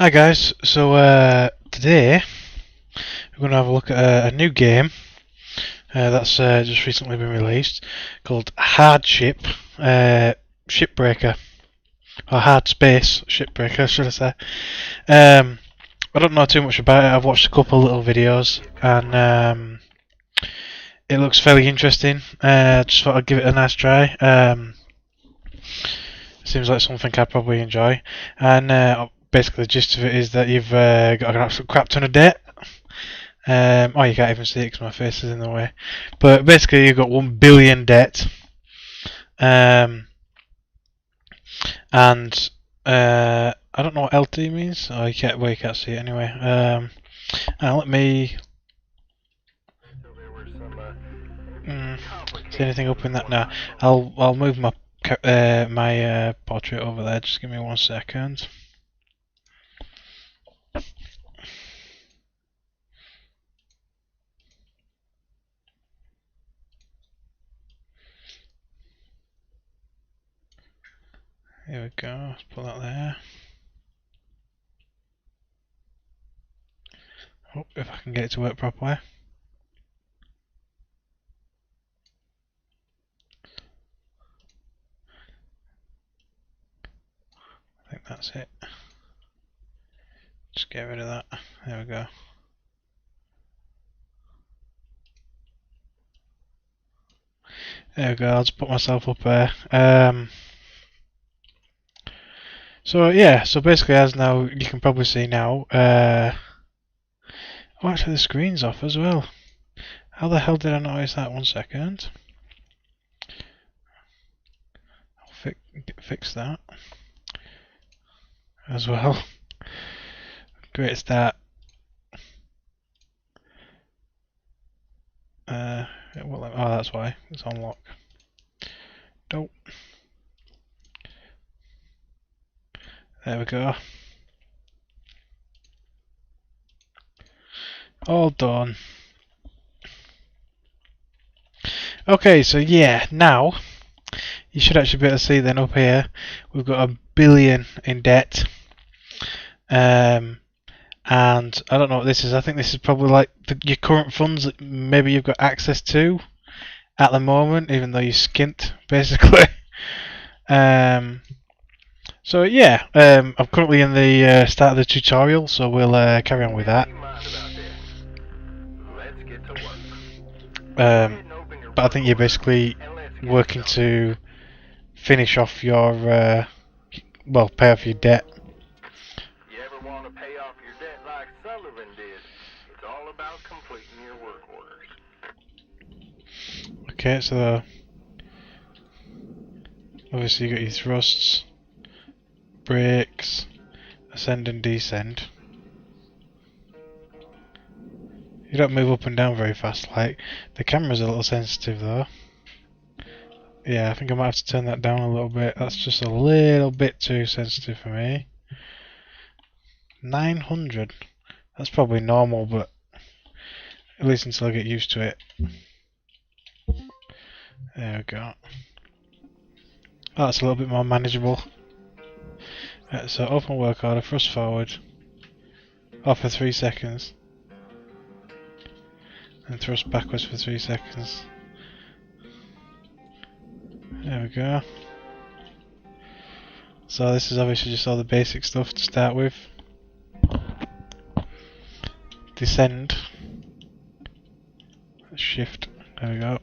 Hi guys, so today we're going to have a look at a new game that's just recently been released called Shipbreaker, or Hardspace Shipbreaker, should I say. I don't know too much about it. I've watched a couple little videos and it looks fairly interesting. Just thought I'd give it a nice try. Seems like something I'd probably enjoy. And basically, the gist of it is that you've got an absolute crap ton of debt. Oh, you can't even see it because my face is in the way. But basically, you've got 1 billion debt. And I don't know what LT means. Oh, you can't see it anyway. Let me see anything up in that now. I'll move my portrait over there. Just give me 1 second. Here we go. Let's put that there. Hope if I can get it to work properly. I think that's it. Just get rid of that. There we go. There we go. I'll just put myself up there. So yeah. So basically, as now you can probably see now. Oh, actually, the screen's off as well. How the hell did I notice that? 1 second. I'll fix that as well. Great start. Well, oh, that's why it's on lock. Dope. There we go. All done. Okay, so yeah, now you should actually be able to see then up here we've got 1 billion in debt. And I don't know what this is. I think this is probably like your current funds that maybe you've got access to at the moment, even though you're skint basically. So yeah, I'm currently in the start of the tutorial, so we'll carry on with that. But I think you're basically working to finish off your, well, pay off your debt. You ever want to pay off your debt like Sullivan did? It's all about completing your work orders. Okay, so obviously you got your thrusts, brakes, ascend and descend. You don't move up and down very fast, like. The camera's a little sensitive though. Yeah, I think I might have to turn that down a little bit. That's just a little bit too sensitive for me. 900. That's probably normal, but at least until I get used to it. There we go. That's a little bit more manageable. Right, so open work order, thrust forward. Off for 3 seconds. And thrust backwards for 3 seconds. There we go. So this is obviously just all the basic stuff to start with. Descend. Shift. There we go.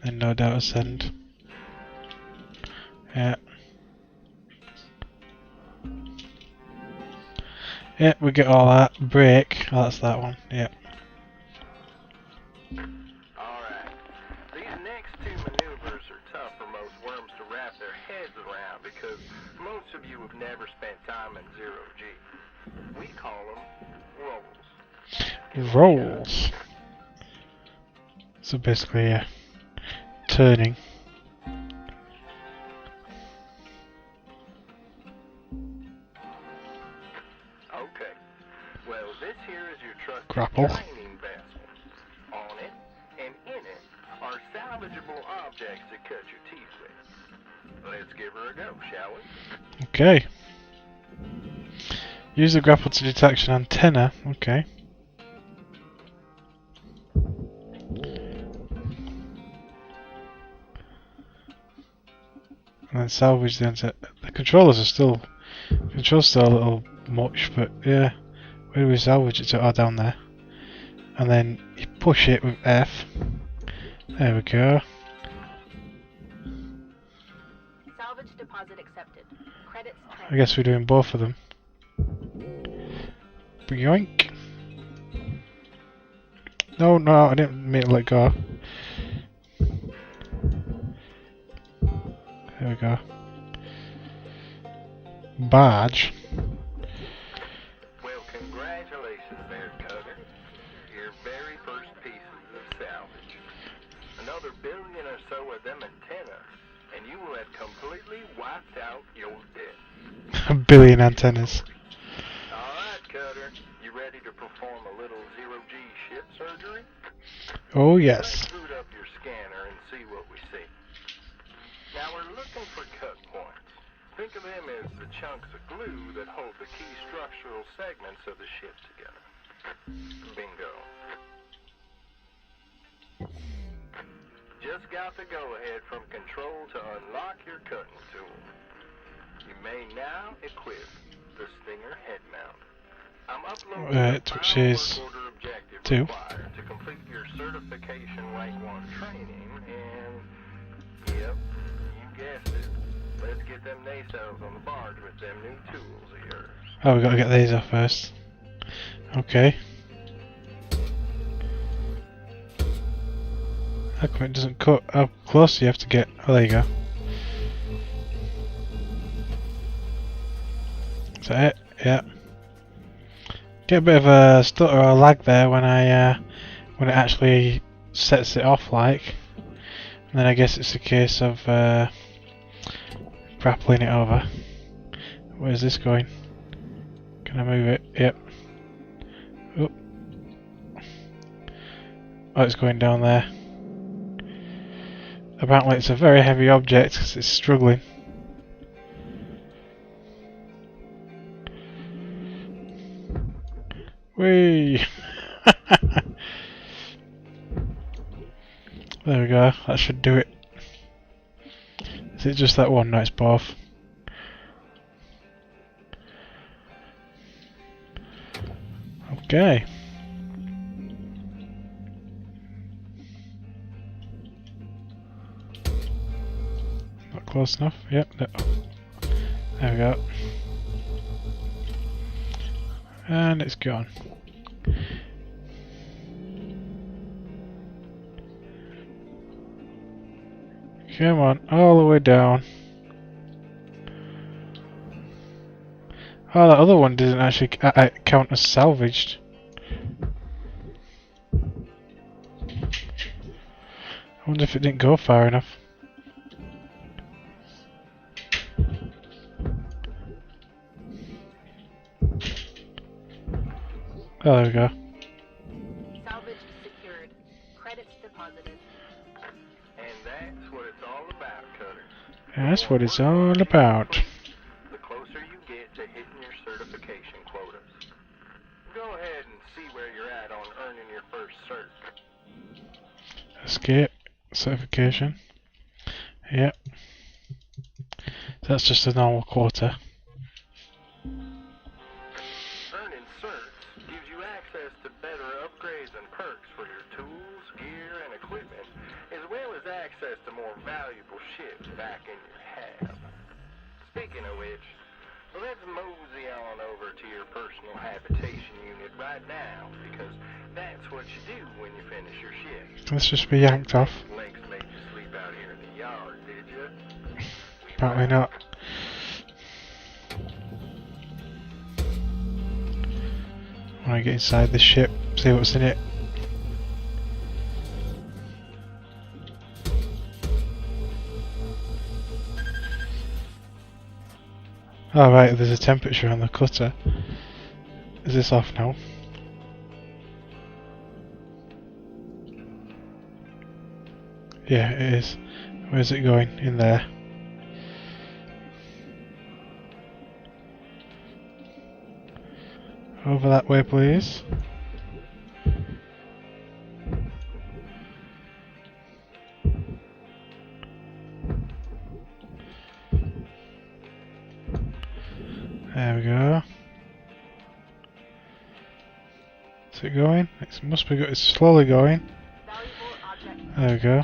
Then no doubt ascend. Yeah. Yeah, we get all that. Brake. Oh, that's that one. Yeah. Alright. These next 2 maneuvers are tough for most worms to wrap their heads around because most of you have never spent time in 0G. We call them rolls. Rolls. So basically, yeah. Turning. Okay. Well, this here is your trusted Grapple. training vessel. On it and in it are salvageable objects that cut your teeth with. Let's give her a go, shall we? Okay. Use the grapple to detach an antenna. Okay. And then salvage the antenna. The controls still a little much, but yeah. Where do we salvage it to? Oh, down there. And then you push it with F. There we go. Salvage deposit accepted. Credits I guess we're doing both of them. Yoink. No, no, I didn't mean to let go. There we go. Badge. Well, congratulations there, Cutter. Your very first pieces of salvage. Another billion or so of them antennas, and you will have completely wiped out your debt. A billion antennas. Alright, Cutter. You ready to perform a little zero-G ship surgery? Oh Let's yes. boot up your scanner and see what we see. Now we're looking for cut points. Think of them as the chunks of glue that hold the key structural segments of the ship together. Bingo. Just got the go-ahead from control to unlock your cutting tool. You may now equip the Stinger head mount. I'm uploading Right, the which final is work order objective 2. required to complete your certification rank 1 training, and yep, you guessed it. Let's get them nacelles on the barge with them new tools of yours. Oh, we gotta get these off first. Okay. How come it doesn't cut? How close do you have to get? Oh, there you go. Is that it? Yeah. Get a bit of a stutter or lag there when when it actually sets it off, like. And then I guess it's a case of grappling it over. Where's this going? Can I move it? Yep. Oh, oh, it's going down there. Apparently it's a very heavy object because it's struggling. Whee! There we go, that should do it. Is it just that one? No, it's both. Okay. Not close enough. Yep. No. There we go. And it's gone. Come on, all the way down. Oh, that other one didn't actually count as salvaged. I wonder if it didn't go far enough. Oh, there we go. Salvage secured. Credits deposited. And that's what it's all about, Cutter. That's what it's all about. The closer you get to hitting your certification quotas. Go ahead and see where you're at on earning your first cert. Escape. Certification. Yep. That's just a normal quota. Earning certs gives you access to better upgrades and perks for your tools, gear, and equipment, as well as access to more valuable ships back in your hab. Speaking of which, let's mosey on over to your personal habitation unit right now, because that's what you do when you finish your shift. Let's just be yanked off. Links made you sleep out here in the yard, did you? Apparently not. I want to get inside this ship, see what's in it. Oh right, there's a temperature on the cutter. Is this off now? Yeah, it is. Where's it going? In there. Over that way, please. There we go. Is it going? It must be. It's slowly going. There we go.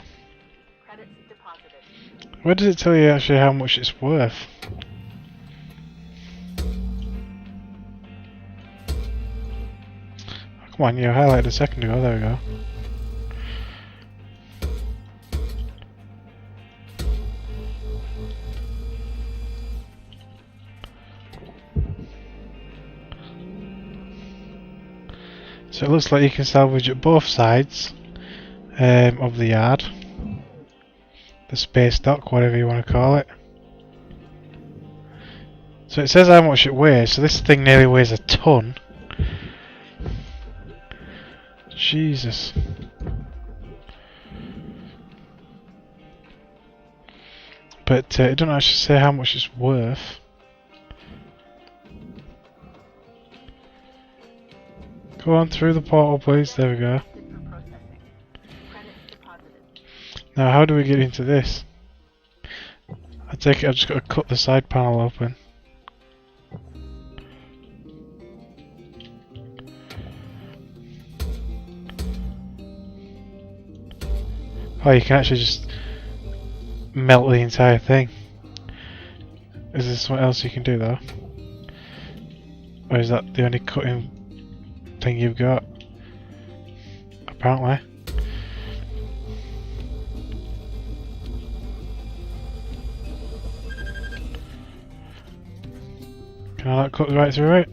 Credits deposited. Where does it tell you actually how much it's worth? Oh, come on, you highlighted a second ago. There we go. So it looks like you can salvage at both sides of the yard. The space dock, whatever you want to call it. So it says how much it weighs, so this thing nearly weighs a ton. Jesus. But it doesn't actually say how much it's worth. Go on through the portal, please. There we go. Now, how do we get into this? I take it I've just got to cut the side panel open. Oh, you can actually just melt the entire thing. Is there something else you can do though? Or is that the only cutting thing you've got? Apparently. Can I not cut right through it?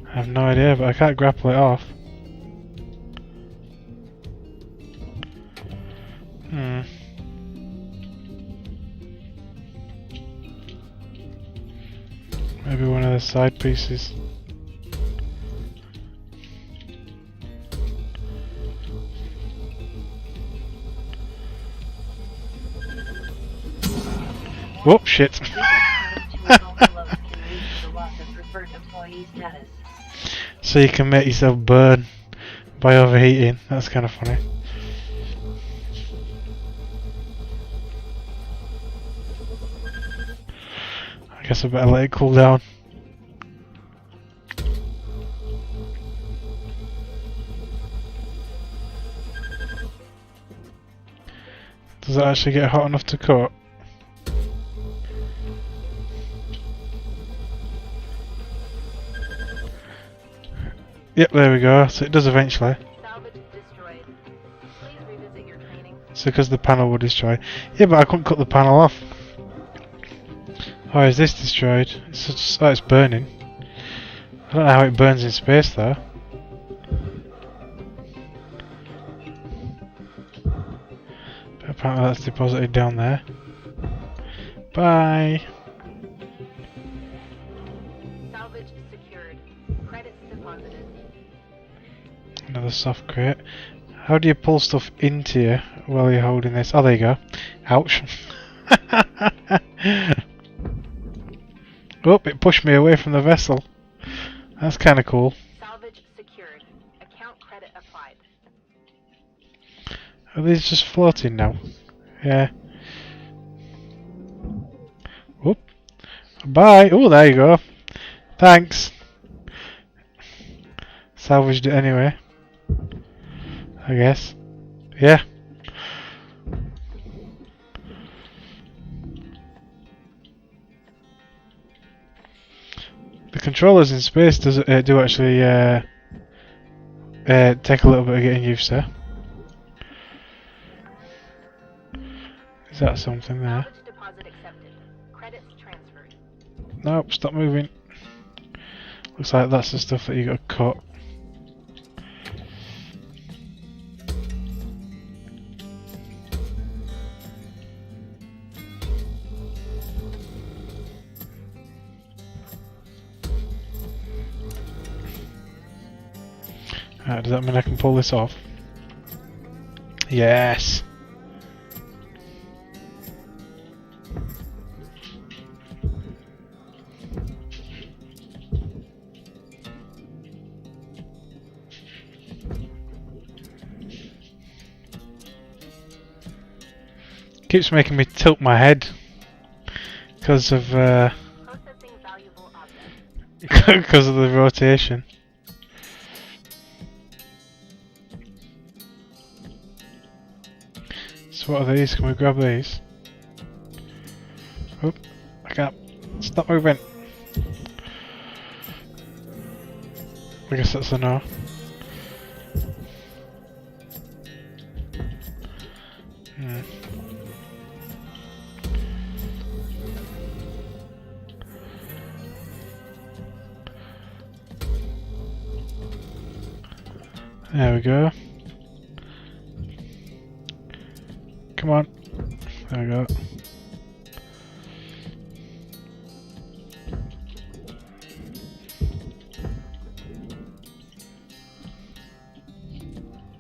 I have no idea, but I can't grapple it off. Maybe one of the side pieces. Whoop, shit. So you can make yourself burn by overheating. That's kind of funny. I guess I better let it cool down. Does it actually get hot enough to cut? Yep, there we go. So it does eventually. Salvage destroyed. Please revisit your training. So because the panel will destroy. Yeah, but I couldn't cut the panel off. Oh, is this destroyed? It's just, oh, it's burning. I don't know how it burns in space though. But apparently that's deposited down there. Bye. Salvage secured. Credits deposited. Another soft crate. How do you pull stuff into you while you're holding this? Oh, there you go. Ouch. Oh, it pushed me away from the vessel. That's kind of cool. Salvage secured. Account credit applied. Are these just floating now? Yeah. Whoop. Bye. Oh, there you go. Thanks. Salvaged it anyway. I guess. Yeah. The controllers in space do actually take a little bit of getting used to. Is that something there? Salvage deposit accepted. Credits transferred. Nope, stop moving. Looks like that's the stuff that you got to cut. Does that mean I can pull this off? Yes! Keeps making me tilt my head because of Processing valuable objects. because of the rotation. So what are these? Can we grab these? Oop, I can't. Stop moving. I guess that's a no. There we go. Come on. There we go.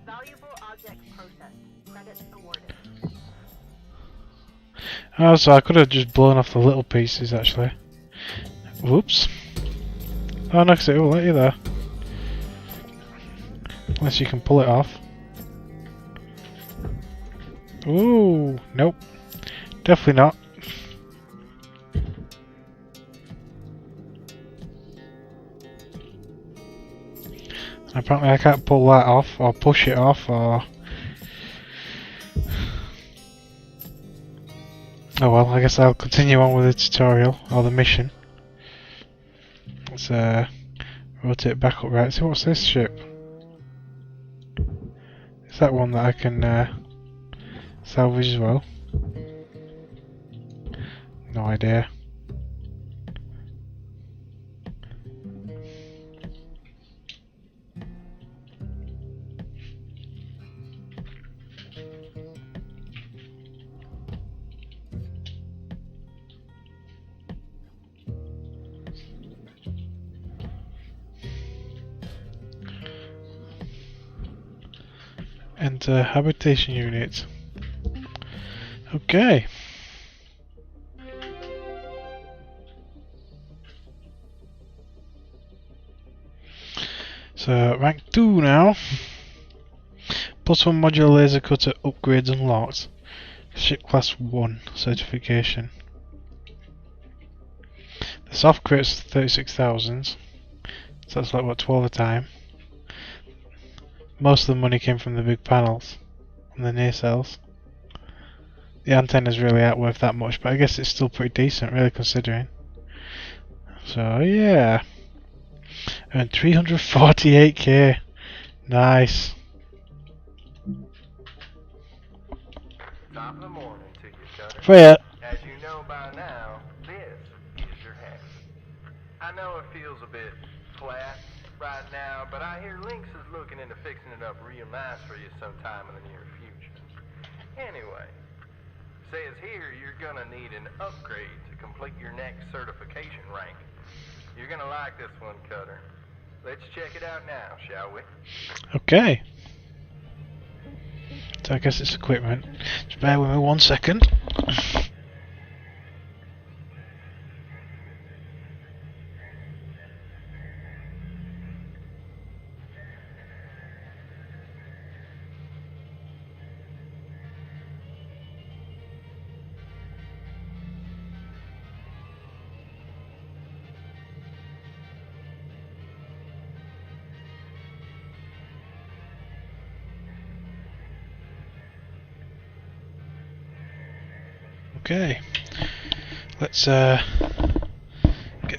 Valuable objects processed. Credits awarded. Oh, so I could have just blown off the little pieces actually. Whoops. Oh no, 'cause it will let you there. Unless you can pull it off. Ooh, nope. Definitely not. Apparently I can't pull that off, or push it off, or... Oh well, I guess I'll continue on with the tutorial, or the mission. Let's rotate back up right. So what's this ship? Is that one that I can salvage as well? No idea. Enter habitation unit. Okay. So rank 2 now. +1 modular laser cutter upgrades unlocked. Ship class 1 certification. The soft crate's 36,000. So that's like what, 12 a time. Most of the money came from the big panels and the nacelles. The antennas really aren't worth that much, but I guess it's still pretty decent, really, considering. So yeah, earned 348k. Nice. Top of the morning to you, Cutter. Fair. As you know by now, this is your house. I know it feels a bit flat right now, but I hear Lynx is looking into fixing it up real nice for you sometime in the near future. Anyway, says here you're gonna need an upgrade to complete your next certification rank. You're gonna like this one, Cutter. Let's check it out now, shall we? Okay. So I guess it's equipment. Just bear with me 1 second. Okay, let's get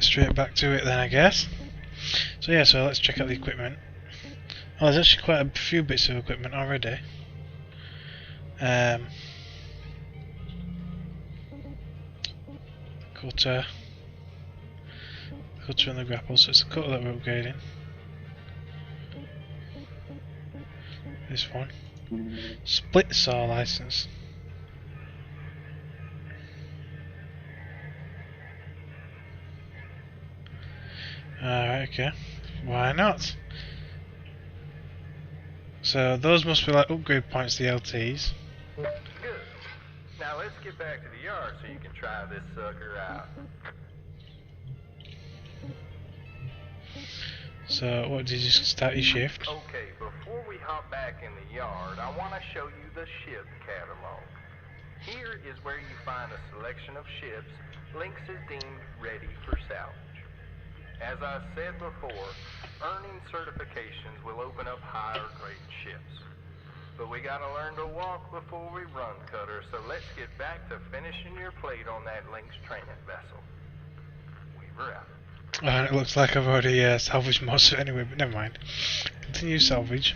straight back to it then, I guess. So yeah, so let's check out the equipment. Oh, there's actually quite a few bits of equipment already. Cutter and the grapple, so it's the cutter that we're upgrading. This one. Split saw license. Alright, okay. Why not? So those must be like upgrade points, the LTs. Good. Now let's get back to the yard so you can try this sucker out. So what, did you just start your shift? Okay, before we hop back in the yard, I want to show you the ship catalog. Here is where you find a selection of ships Lynx is deemed ready for salvage. As I said before, earning certifications will open up higher grade ships. But we gotta learn to walk before we run, Cutter, so let's get back to finishing your plate on that Lynx training vessel. Weaver out. And it looks like I've already salvaged most of it anyway, but never mind. Continue salvage.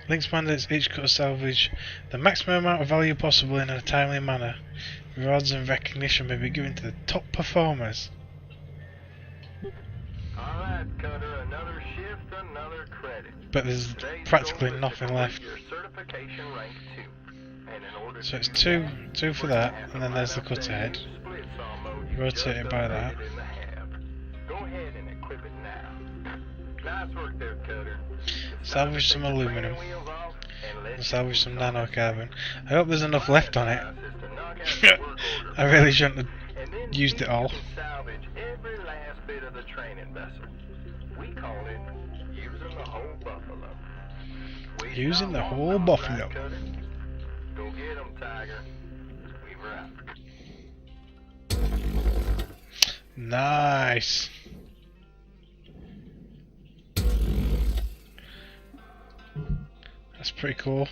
Lynx mandates each cut salvage the maximum amount of value possible in a timely manner. Rewards and recognition may be given to the top performers. Alright, Cutter, another shift, another credit. But there's Today's practically goal is to nothing complete left. Your certification rank 2. And in order So to it's do two for we're that, gonna have and to then there's the line up cut that ahead. new split saw mode you Rotate just it by that. upgraded in the hab. Go ahead and equip it now. Nice work there, Cutter. It's time to Salvage some take the aluminum. training wheels off and let And you salvage some loose on that nanocarbon. I hope there's enough left on it. Is to knock out your work order I really shouldn't have and then used see it if all. you can salvage every last bit of the training vessel. We call it using the whole buffalo. Waste Using not the long, whole all right, buffalo. Cutter? Go get 'em, Tiger. Weaver out. Nice. That's pretty cool.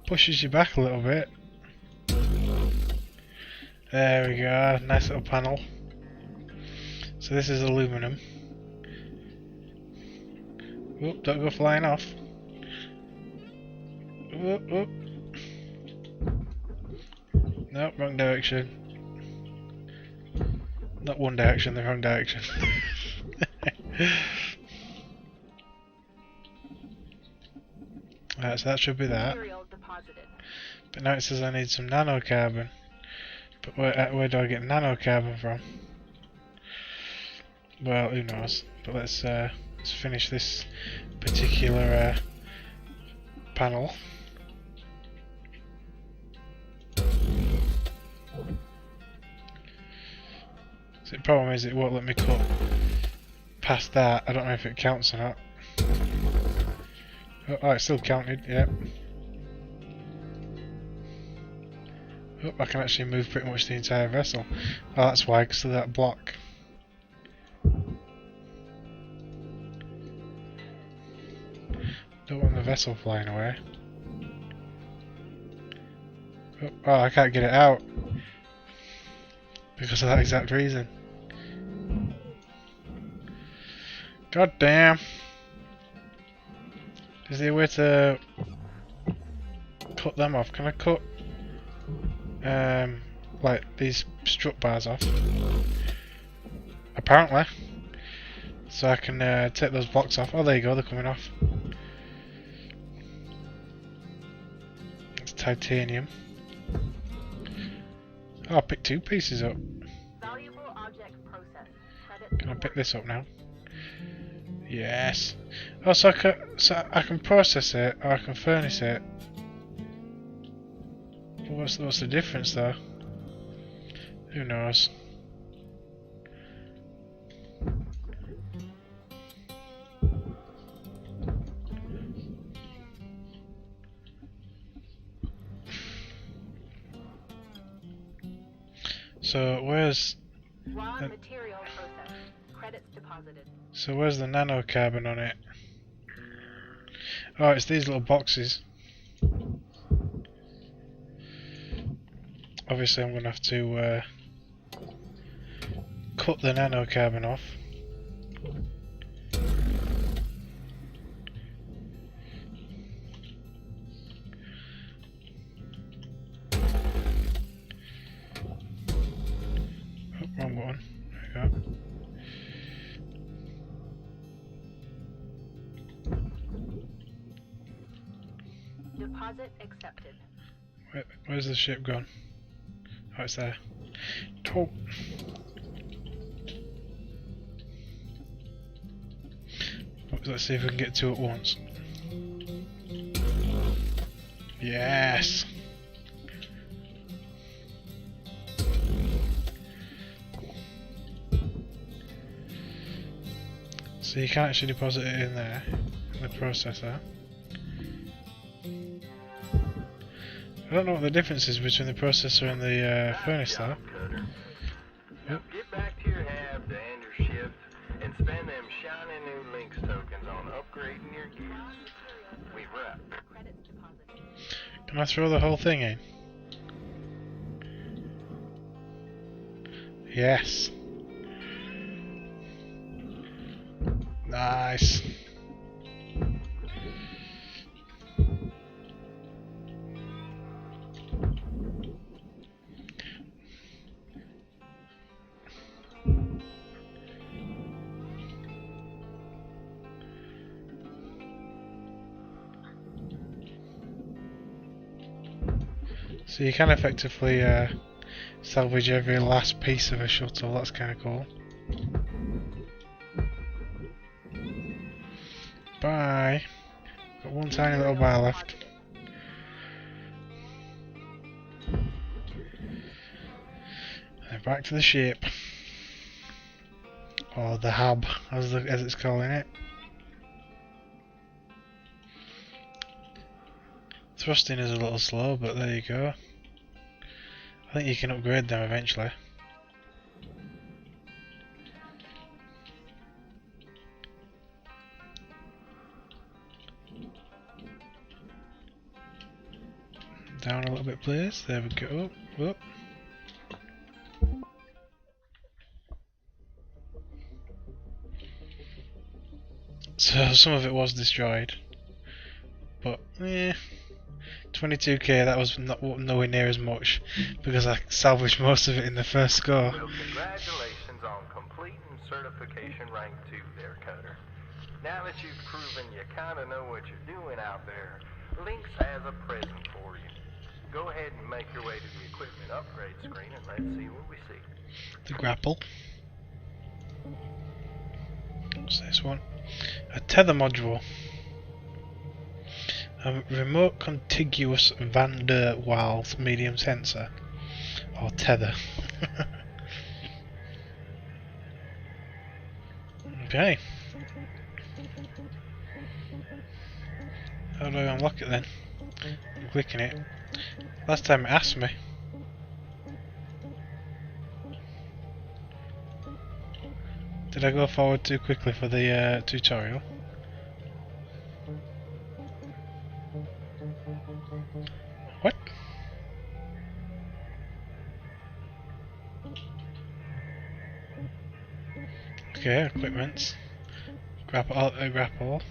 Pushes you back a little bit. There we go, nice little panel. So this is aluminum. Oop, don't go flying off. Oop, oop. Nope, wrong direction. Not one direction, the wrong direction. Right, so that should be that. Material deposited. But now it says I need some nanocarbon. But where do I get nanocarbon from? Well, who knows. But let's finish this particular panel. So the problem is it won't let me cut past that. I don't know if it counts or not. Oh, it still counted, yep. Oh, I can actually move pretty much the entire vessel. Oh, that's why, because of that block. Don't want the vessel flying away. Oh, I can't get it out. Because of that exact reason. God damn. Is there a way to cut them off? Can I cut like these strut bars off? Apparently. So I can take those blocks off. Oh, there you go, they're coming off. It's titanium. Oh, I picked two pieces up. Valuable object processed. Credit Can I pick this up now? Yes. Oh, so I can process it, or I can furnace it. But what's the difference though? Who knows? So where's Raw material processed. Credits deposited. So where's the nanocarbon on it? Oh, it's these little boxes. Obviously I'm going to have to cut the nanocarbon off. Oh, wrong button. There we go. Deposit accepted. Where's the ship gone? Oh, it's there. Oh. Let's see if we can get two at once. Yes! So you can actually deposit it in there, in the processor. I don't know what the difference is between the processor and the furnace though. Now get back to your hab to end your shift and spend them shiny new links tokens on upgrading your gear. We've wrapped. Credits deposited. Can I throw the whole thing in? Yes. Nice. So you can effectively salvage every last piece of a shuttle. That's kind of cool. Bye. Got one tiny little bar left. And back to the ship, or the hub, as it's calling it. Thrusting is a little slow, but there you go. I think you can upgrade them eventually. Down a little bit, please. There we go. Up. So some of it was destroyed, but 22k. That was nowhere near as much because I salvaged most of it in the first go. Well, congratulations on completing certification rank 2 there, Cutter. Now that you've proven you kind of know what you're doing out there, Lynx has a present for you. Go ahead and make your way to the equipment upgrade screen and let's see what we see. The grapple. What's this one? A tether module. A remote contiguous van der Waals medium sensor. Or tether. Okay. How do I unlock it then? I'm clicking it. Last time it asked me. Did I go forward too quickly for the tutorial? What? Okay, equipment. Grapple.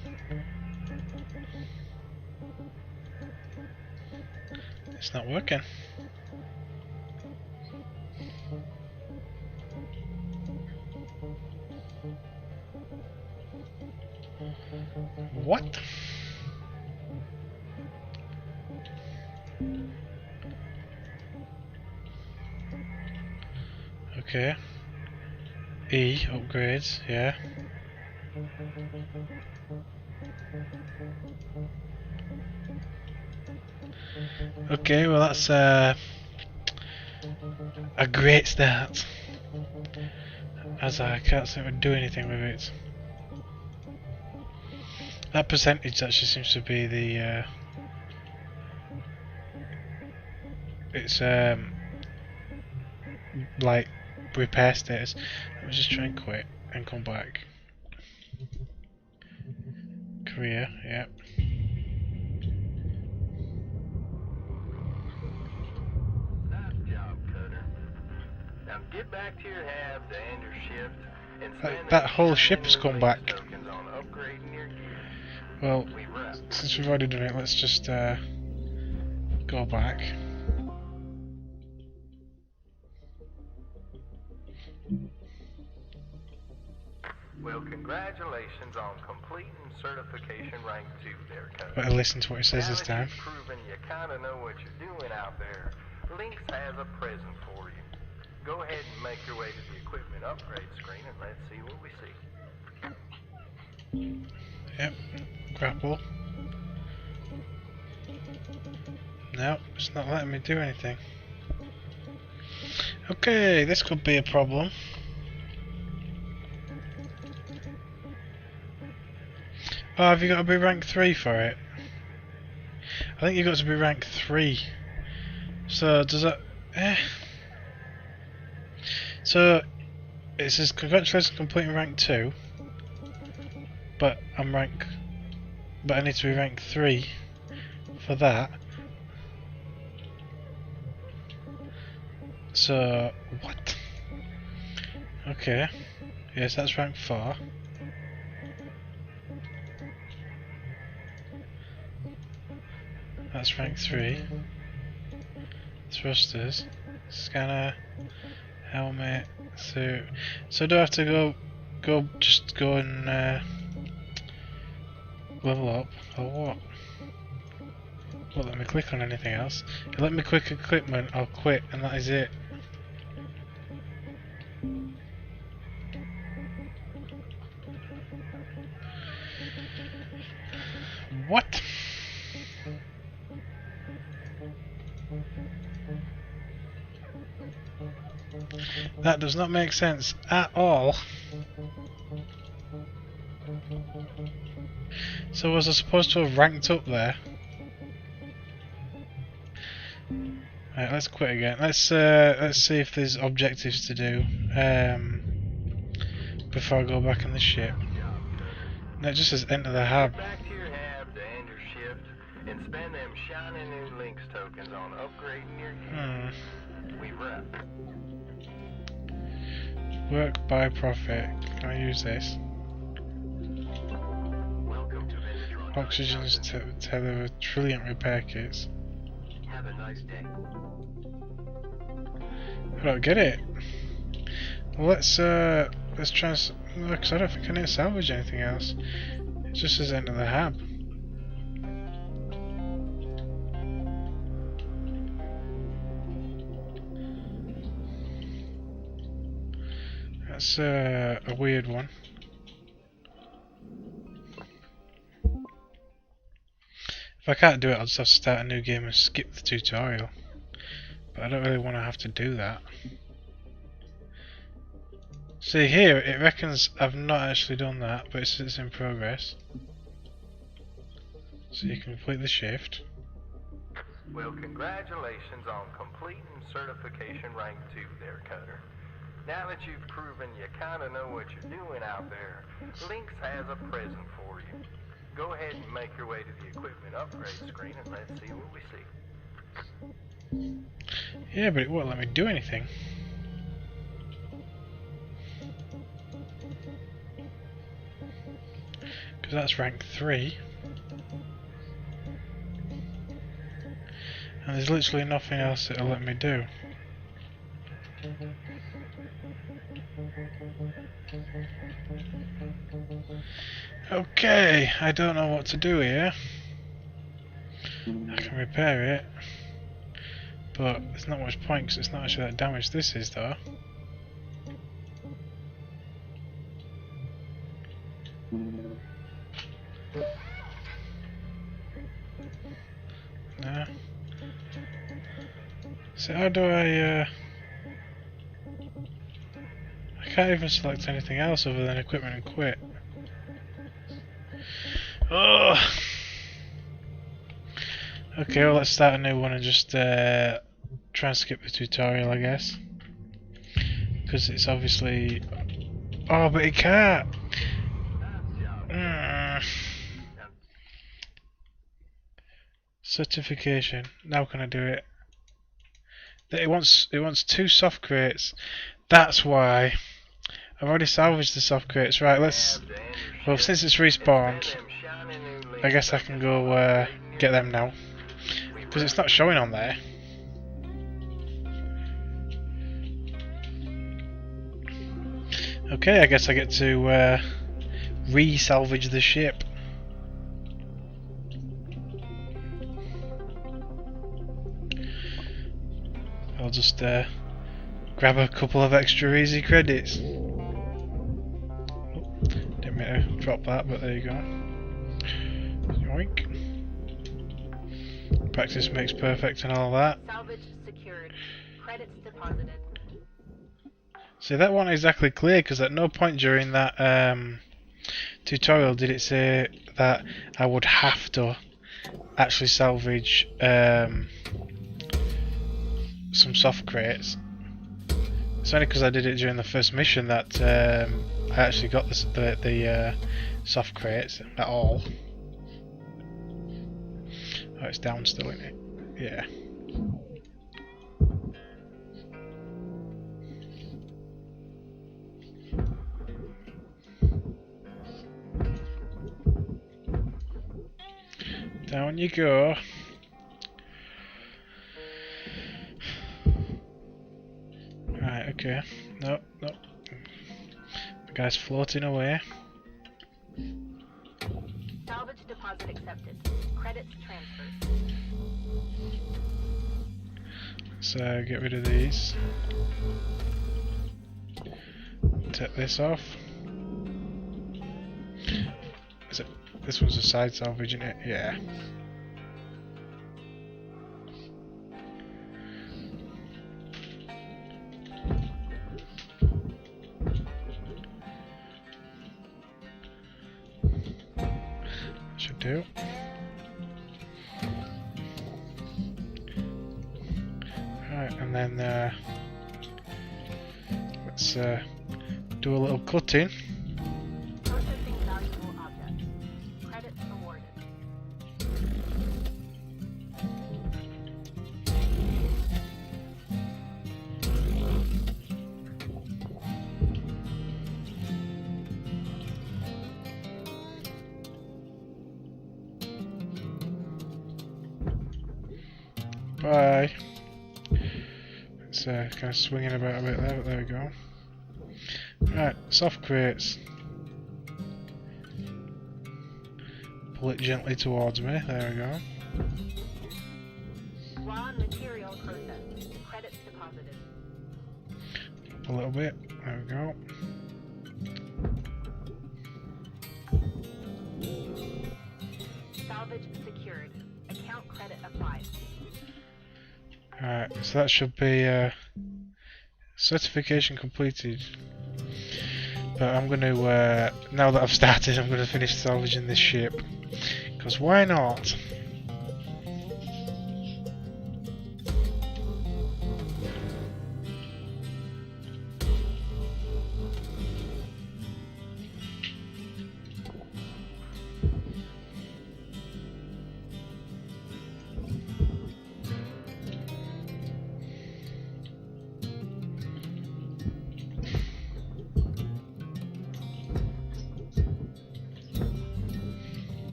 It's not working. What? Okay. E upgrades, yeah. Okay, well that's a great start, as I can't seem to do anything with it. That percentage actually seems to be the it's like repair status. Let me just try and quit and come back. Career, yeah. Nice job, Cutter. Now get back to your hab to end your shift and spend That whole ship has come back. tokens on upgrading your gear. Well, We've wrapped. since we've already done it, let's just go back. Well, congratulations on completing certification rank 2 there, Cutter. Better listen to what it says Now this that time. you've proven you kind of know what you're doing out there, Lynx has a present for you. Go ahead and make your way to the equipment upgrade screen and let's see what we see. Yep, grapple. No, it's not letting me do anything. Okay, this could be a problem. Oh, have you got to be rank 3 for it? I think you've got to be rank 3. So, does that... So, it says, congratulations on completing rank 2. But I need to be rank 3 for that. So, what? Okay. Yes, that's rank 4. That's rank 3. Thrusters. Scanner. Helmet. Suit. So do I have to just go and level up, or what? Won't let me click on anything else. If you let me click equipment, I'll quit, and that is it. What? That does not make sense at all. So was I supposed to have ranked up there? Right, let's quit again. Let's see if there's objectives to do before I go back on the ship. No, it just says enter the hub. Get back to your hab to end your shift and spend them shiny new links tokens on upgrading your gear. We wrap. Work by profit. Can I use this? Welcome to Megatron. Oxygen's tether with trillion repair kits. Have a nice day. I don't get it. Well, let's try and because I don't think I need to salvage anything else. It just says enter the hab. That's a weird one. If I can't do it, I'll just have to start a new game and skip the tutorial. But I don't really want to have to do that. See here, it reckons I've not actually done that, but it's in progress. So you can complete the shift. Well, congratulations on completing certification rank 2 there, Cutter. Now that you've proven you kinda know what you're doing out there, Lynx has a present for you. Go ahead and make your way to the equipment upgrade screen and let's see what we see. Yeah, but it won't let me do anything. Because that's rank 3. And there's literally nothing else that'll let me do. Okay, I don't know what to do here. I can repair it, but there's not much point because it's not actually that damaged. This is though. No. So how do I can't even select anything else other than equipment and quit. Oh. Okay, well let's start a new one and just try and skip the tutorial, I guess. Because it's obviously... Oh, but it can't! Certification. Now can I do it? It wants 2 soft crates. That's why. I've already salvaged the soft crates. Right, let's... Well, since it's respawned, I guess I can go get them now. Because it's not showing on there. Okay, I guess I get to re-salvage the ship. I'll just grab a couple of extra easy credits. Oh, didn't mean to drop that, but there you go. Yoink. Practice makes perfect and all that. Salvage secured. Credits deposited. See, that wasn't exactly clear because at no point during that tutorial, did it say that I would have to actually salvage some soft crates? It's only because I did it during the first mission that I actually got the soft crates at all. Oh, it's down still, isn't it? Yeah. Down you go. Right, okay. No, no. The guy's floating away. Salvage deposit accepted. Credits transferred. So get rid of these. Take this off. Is it? This one's a side salvage, isn't it? Yeah. Should do. Right, and then let's do a little cutting. Processing valuable objects. Credits awarded. Bye. It's kind of swinging about a bit there, but there we go. Right, soft crates. Pull it gently towards me, there we go. Raw material processed. Credits deposited. Up a little bit, there we go. Salvage secured. Account credit applied. Alright, so that should be certification completed. But I'm going to, now that I've started, I'm going to finish salvaging this ship. Because why not?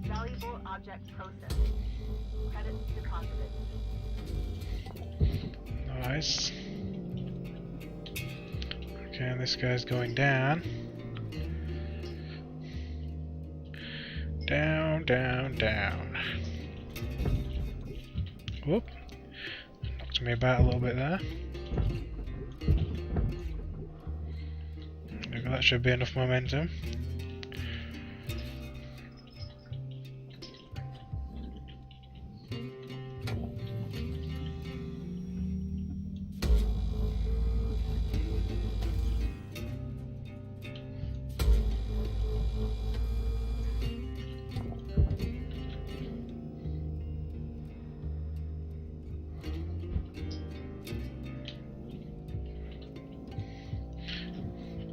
Valuable object processed. Credits deposited. Nice. Okay, and this guy's going down. Down, down, down. Whoop. Knocked me about a little bit there. Maybe that should be enough momentum.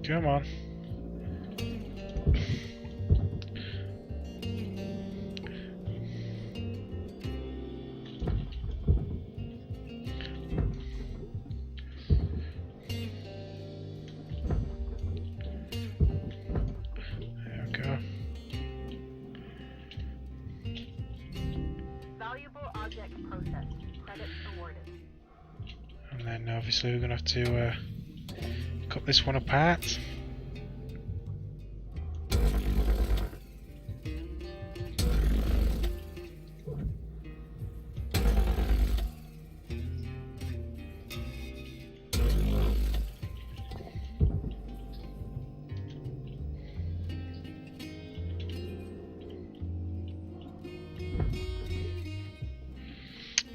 Come on. There we go. Valuable object processed. Credits awarded. And then obviously we're going to have to cut this one apart.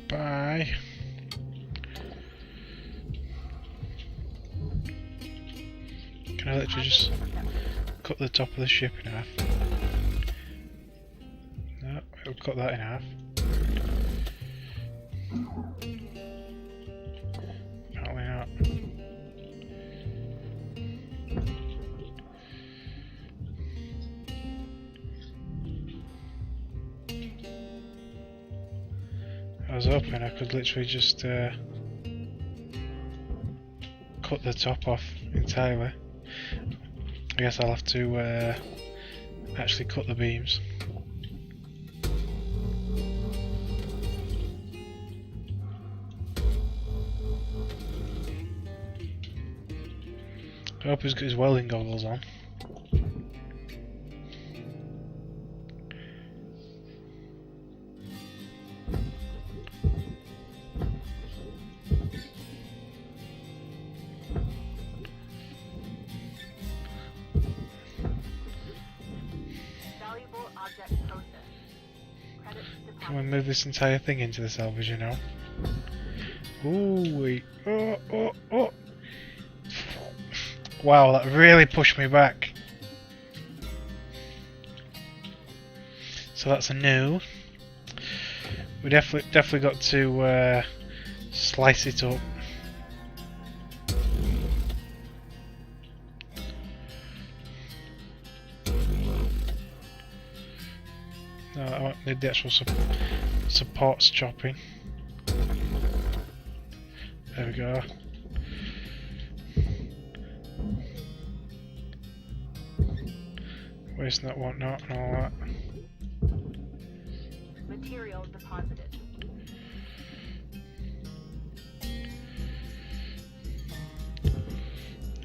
Bye. Can I literally just cut the top of the ship in half? No, it'll cut that in half. Apparently not. I was hoping I could literally just cut the top off entirely. I guess I'll have to actually cut the beams. I hope he's got his welding goggles on. Valuable object processed. Credits Can we deposited. move this entire thing into the salvage now? Ooh, wait. Oh, oh, oh. Wow, that really pushed me back. So that's a no. We definitely got to slice it up. No, I need the actual supports chopping. There we go. Waste not, want not, and all that. Material deposited.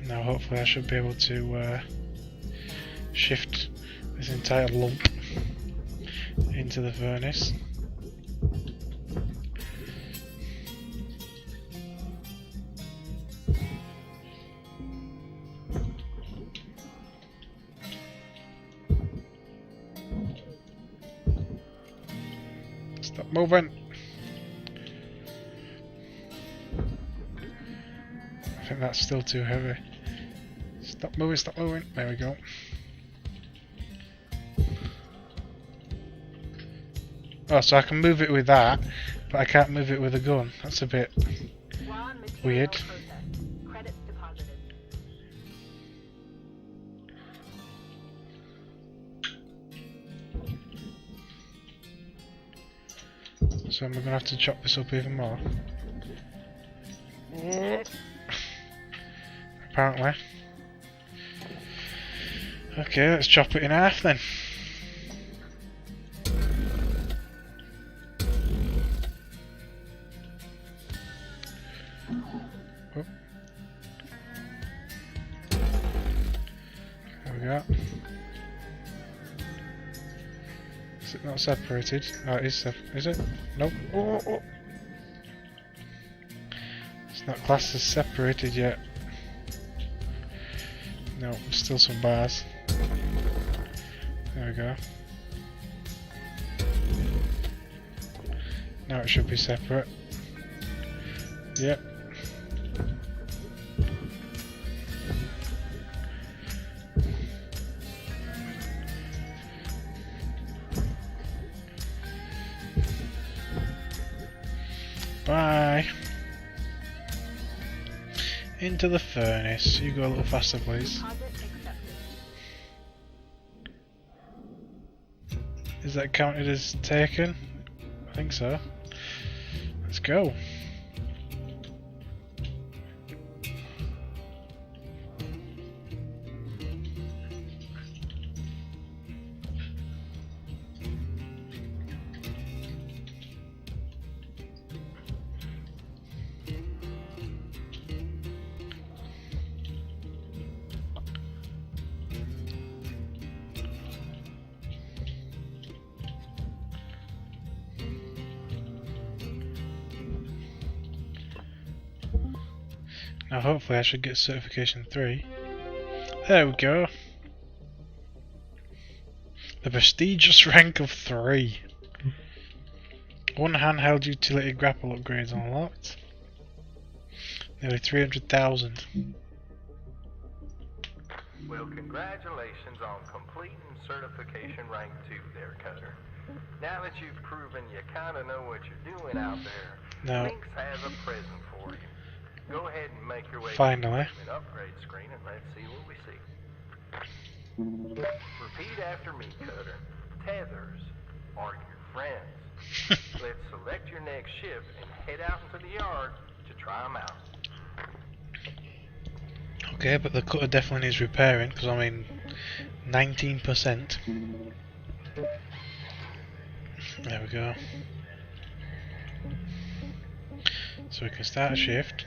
Now hopefully I should be able to shift this entire lump into the furnace. Stop moving! I think that's still too heavy. Stop moving, stop moving. There we go. Oh, so I can move it with that, but I can't move it with a gun. That's a bit Raw material weird. processed. Credits deposited. So I'm gonna have to chop this up even more. Apparently. Okay, let's chop it in half then. Oh. There we go. Is it not separated? Oh, it is is it? Nope. Oh, oh. It's not classed as separated yet. No, still some bars. There we go. Now it should be separate. Yep. Bye. Into the furnace. You go a little faster, please. Deposit accepted. Is that counted as taken? I think so. Let's go. Now hopefully I should get certification 3. There we go. The prestigious rank of 3. 1 handheld utility grapple upgrades unlocked. Nearly 300,000. Well, congratulations on completing certification rank 2 there, Cutter. Now that you've proven you kind of know what you're doing out there, No. Lynx has a present for you. Go ahead and make your way Finally. to the equipment upgrade screen and let's see what we see. Repeat after me, Cutter. Tethers are your friends. Let's select your next ship and head out into the yard to try them out. Okay, but the cutter definitely needs repairing, because I mean, 19%. There we go. So we can start a shift,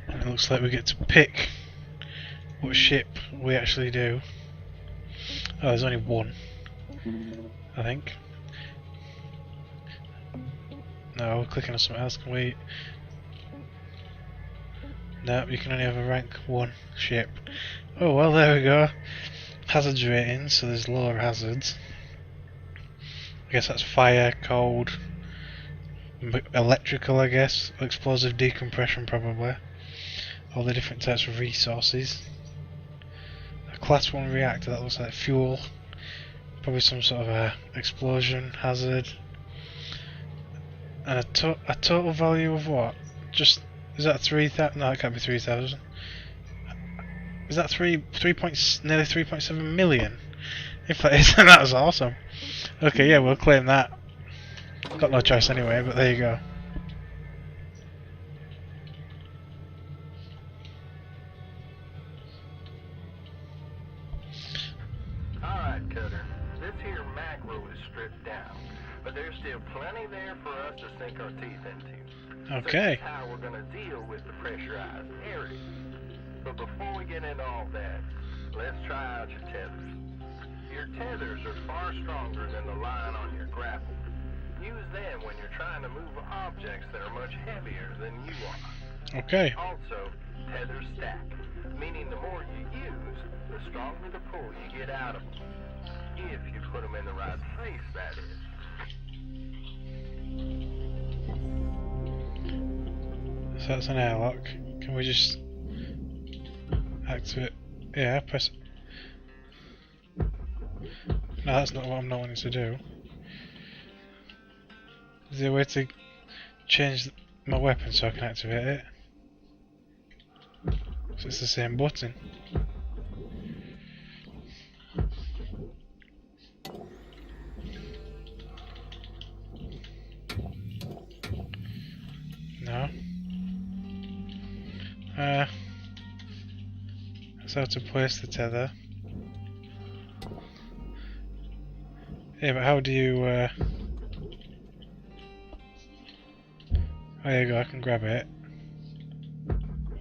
and it looks like we get to pick what ship we actually do. Oh, there's only one, I think. No, we're clicking on something else, can we? No, you can only have a rank 1 ship. Oh well, there we go. Hazards rating, so there's lower hazards. I guess that's fire, cold, electrical, I guess, explosive decompression probably. All the different types of resources. A class 1 reactor, that looks like fuel. Probably some sort of a explosion hazard. And a total value of what? Just, is that 3,000? No, it can't be 3,000. Is that nearly 3.7 million? If that is, then that's awesome. Okay, yeah, we'll claim that. Got no choice anyway, but there you go. Alright, Cutter. This here macro is stripped down, but there's still plenty there for us to sink our teeth into. Okay. So that's how we're gonna deal with the pressurized area. But before we get into all that, let's try out your tethers. Your tethers are far stronger than the line on your grapple. Use them when you're trying to move objects that are much heavier than you are. Okay. Also, tethers stack, meaning the more you use, the stronger the pull you get out of them. If you put them in the right place, that is. So that's an airlock. Can we just activate? Yeah, press. No, that's not what I'm not wanting to do. Is there a way to change my weapon so I can activate it? So it's the same button. No. That's how to place the tether. Yeah, but how do you, oh, there you go, I can grab it.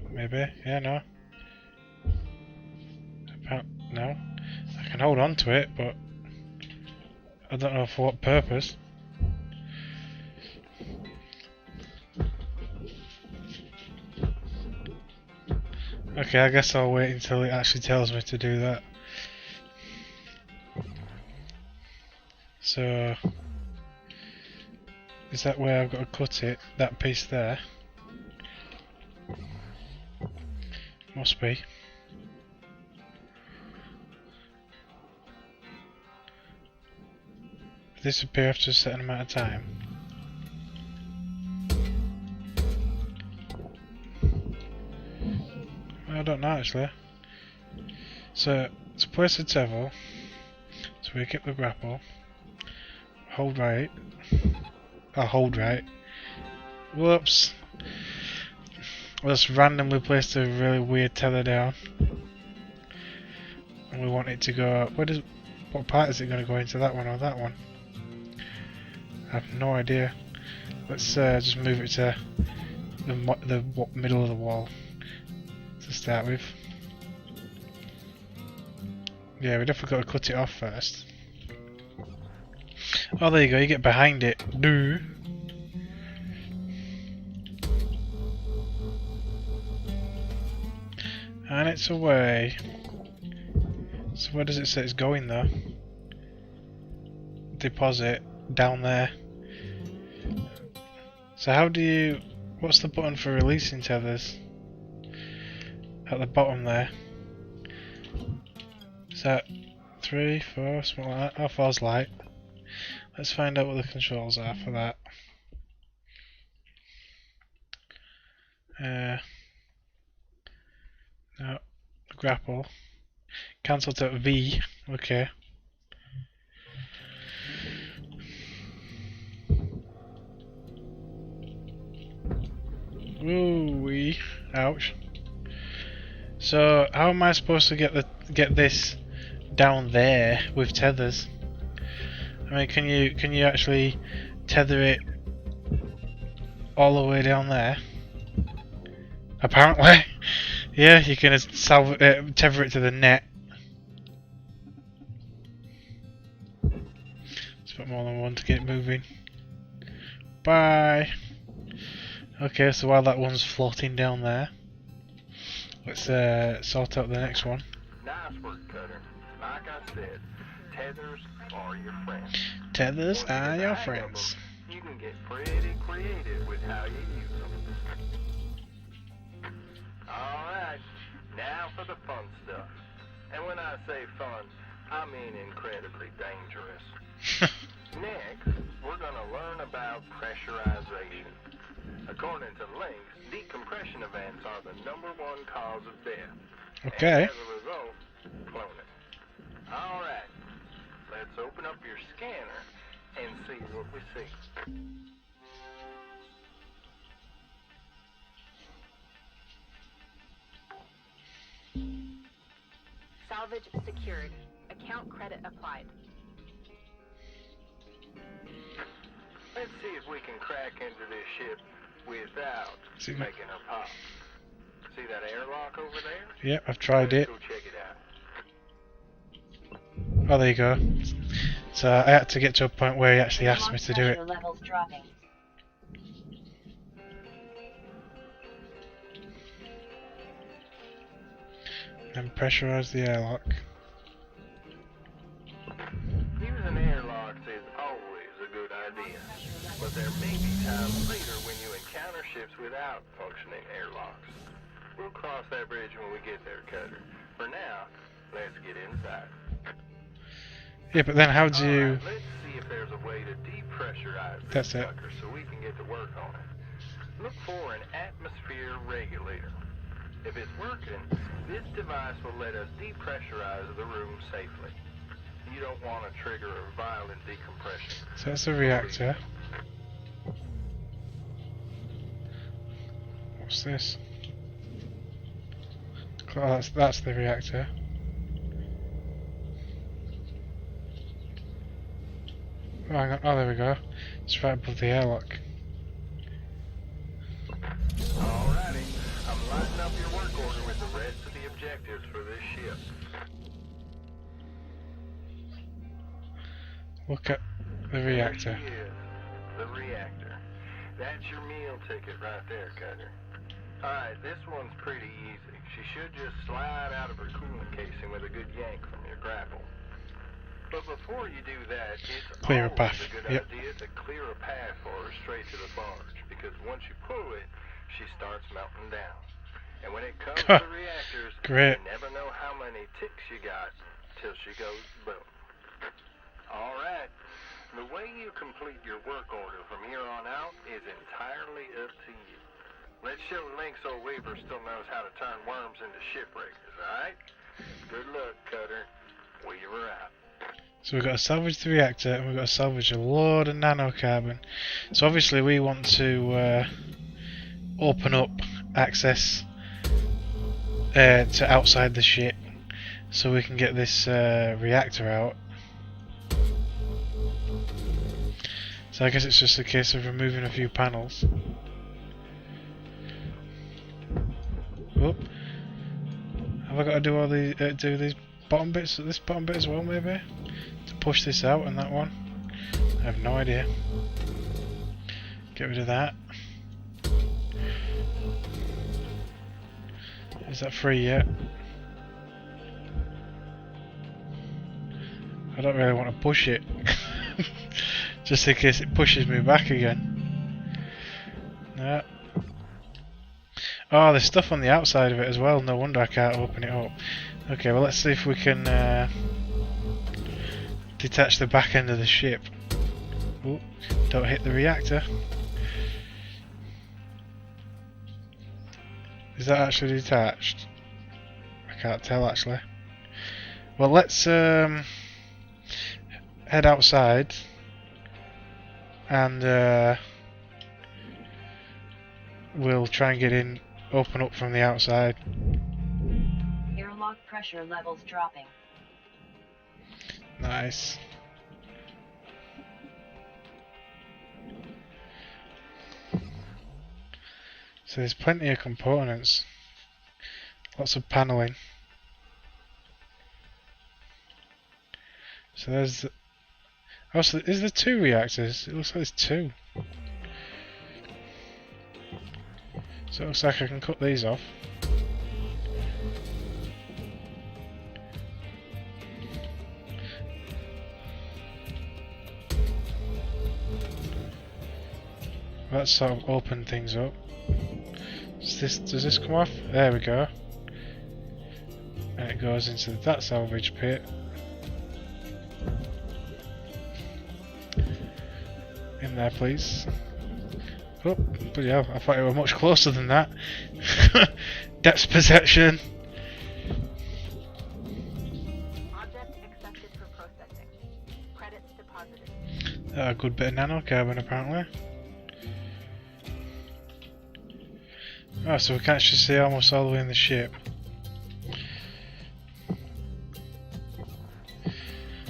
Maybe, yeah, no. No. I can hold on to it, but I don't know for what purpose. Okay, I guess I'll wait until it actually tells me to do that. So, is that where I've got to cut it? That piece there? Must be. Disappear after a certain amount of time. I don't know actually. So, to place the tether, so we keep the grapple, hold right, hold right, whoops, let's randomly place a really weird tether down, and we want it to go, what part is it going to go into, that one or that one? I have no idea. Let's just move it to the middle of the wall to start with. Yeah, we definitely got to cut it off first. Oh, there you go, you get behind it. Do. And it's away. So where does it say it's going though? Deposit. Down there. So how do you... What's the button for releasing tethers? At the bottom there. Is that 3, 4, something like that? Oh, 4's light. Let's find out what the controls are for that. No, grapple. Cancel to V. Okay. Ooh-wee. Ouch. So how am I supposed to get this down there with tethers? I mean, can you actually tether it all the way down there? Apparently. Yeah, you can tether it to the net. Let's put more than one to get it moving. Bye. Okay, so while that one's floating down there, let's sort out the next one. Nice work, Cutter. Like I said, tethers are your friends. Tethers Once you are get the your hang of friends. them, you can get pretty creative with how you use them. Alright, now for the fun stuff. And when I say fun, I mean incredibly dangerous. Next, we're going to learn about pressurization. According to links, decompression events are the #1 cause of death. Okay. And as a result, cloning. Alright, let's open up your scanner and see what we see. Salvage secured. Account credit applied. Let's see if we can crack into this ship without making her pop. See that airlock over there? Yep, I've tried it. Let's go check it out. Oh, there you go. So I had to get to a point where he actually asked me to do it. Levels dropping. And pressurize the airlock. Using airlocks is always a good idea, but there may be times later when you encounter ships without functioning airlocks. We'll cross that bridge when we get there, Cutter. For now, let's get inside. Yeah, but then how do you... Alright, let's see if there's a way to depressurize this That's it. sucker so we can get to work on it. Look for an atmosphere regulator. If it's working, this device will let us depressurize the room safely. You don't want to trigger a violent decompression. So that's a reactor. What's this? Oh, that's the reactor. Oh, hang on. Oh, there we go. It's right above the airlock. Alrighty, I'm lighting up your work order with the rest of the objectives for this ship. Look at the reactor. There she is, the reactor. That's your meal ticket right there, Cutter. Alright, this one's pretty easy. She should just slide out of her coolant casing with a good yank from your grapple. But before you do that, it's Clear a always path. a good Yep. idea to clear a path for her straight to the barge, because once you pull it, she starts melting down. And when it comes to reactors, Great. you never know how many ticks you got till she goes boom. Alright, the way you complete your work order from here on out is entirely up to you. Let's show Link so Weaver still knows how to turn worms into shipbreakers, alright? Good luck, Cutter. Weaver out. So we've got to salvage the reactor and we've got to salvage a load of nanocarbon. So obviously we want to open up access to outside the ship so we can get this reactor out. So I guess it's just a case of removing a few panels. Oh. Have I got to do all these do these bottom bits, this bottom bit as well maybe? To push this out and that one? I have no idea. Get rid of that. Is that free yet? I don't really want to push it. Just in case it pushes me back again. No. Oh, there's stuff on the outside of it as well. No wonder I can't open it up. Okay, well let's see if we can detach the back end of the ship. Ooh, don't hit the reactor. Is that actually detached? I can't tell actually. Well, let's head outside and we'll try and get in, open up from the outside. Airlock pressure levels dropping. Nice. So there's plenty of components, lots of paneling. So there's the, oh, so is there 2 reactors? It looks like there's 2. So it looks like I can cut these off. Let's sort of open things up. Does this come off? There we go. And it goes into that salvage pit. In there, please. Oh, bloody hell, I thought it were much closer than that. Depth perception. Object accepted for processing. Credits deposited. A good bit of nanocarbon, apparently. Oh, so we can actually see almost all the way in the ship.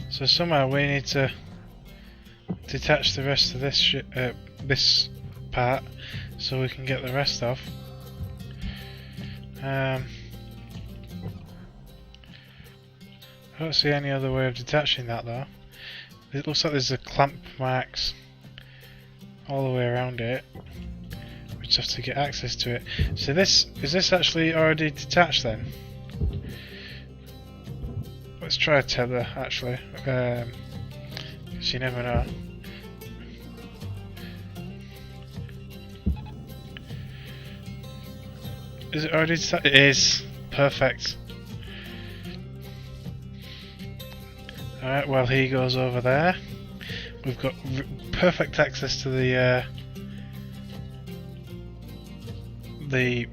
So somehow we need to detach the rest of this this part so we can get the rest off. I don't see any other way of detaching that though. It looks like there's a clamp marks all the way around it. We just have to get access to it. So is this actually already detached then? Let's try a tether actually, because you never know. Is it already detached? It is. Perfect. Alright, well he goes over there. We've got perfect access to the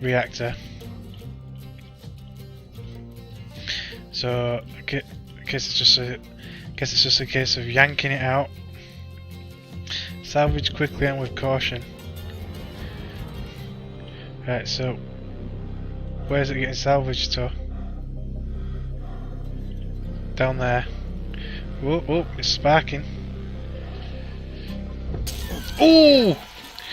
reactor. So I guess it's just a case of yanking it out. Salvage quickly and with caution. Right, so where's it getting salvaged to? Down there. Whoa, whoa, it's sparking. Oh!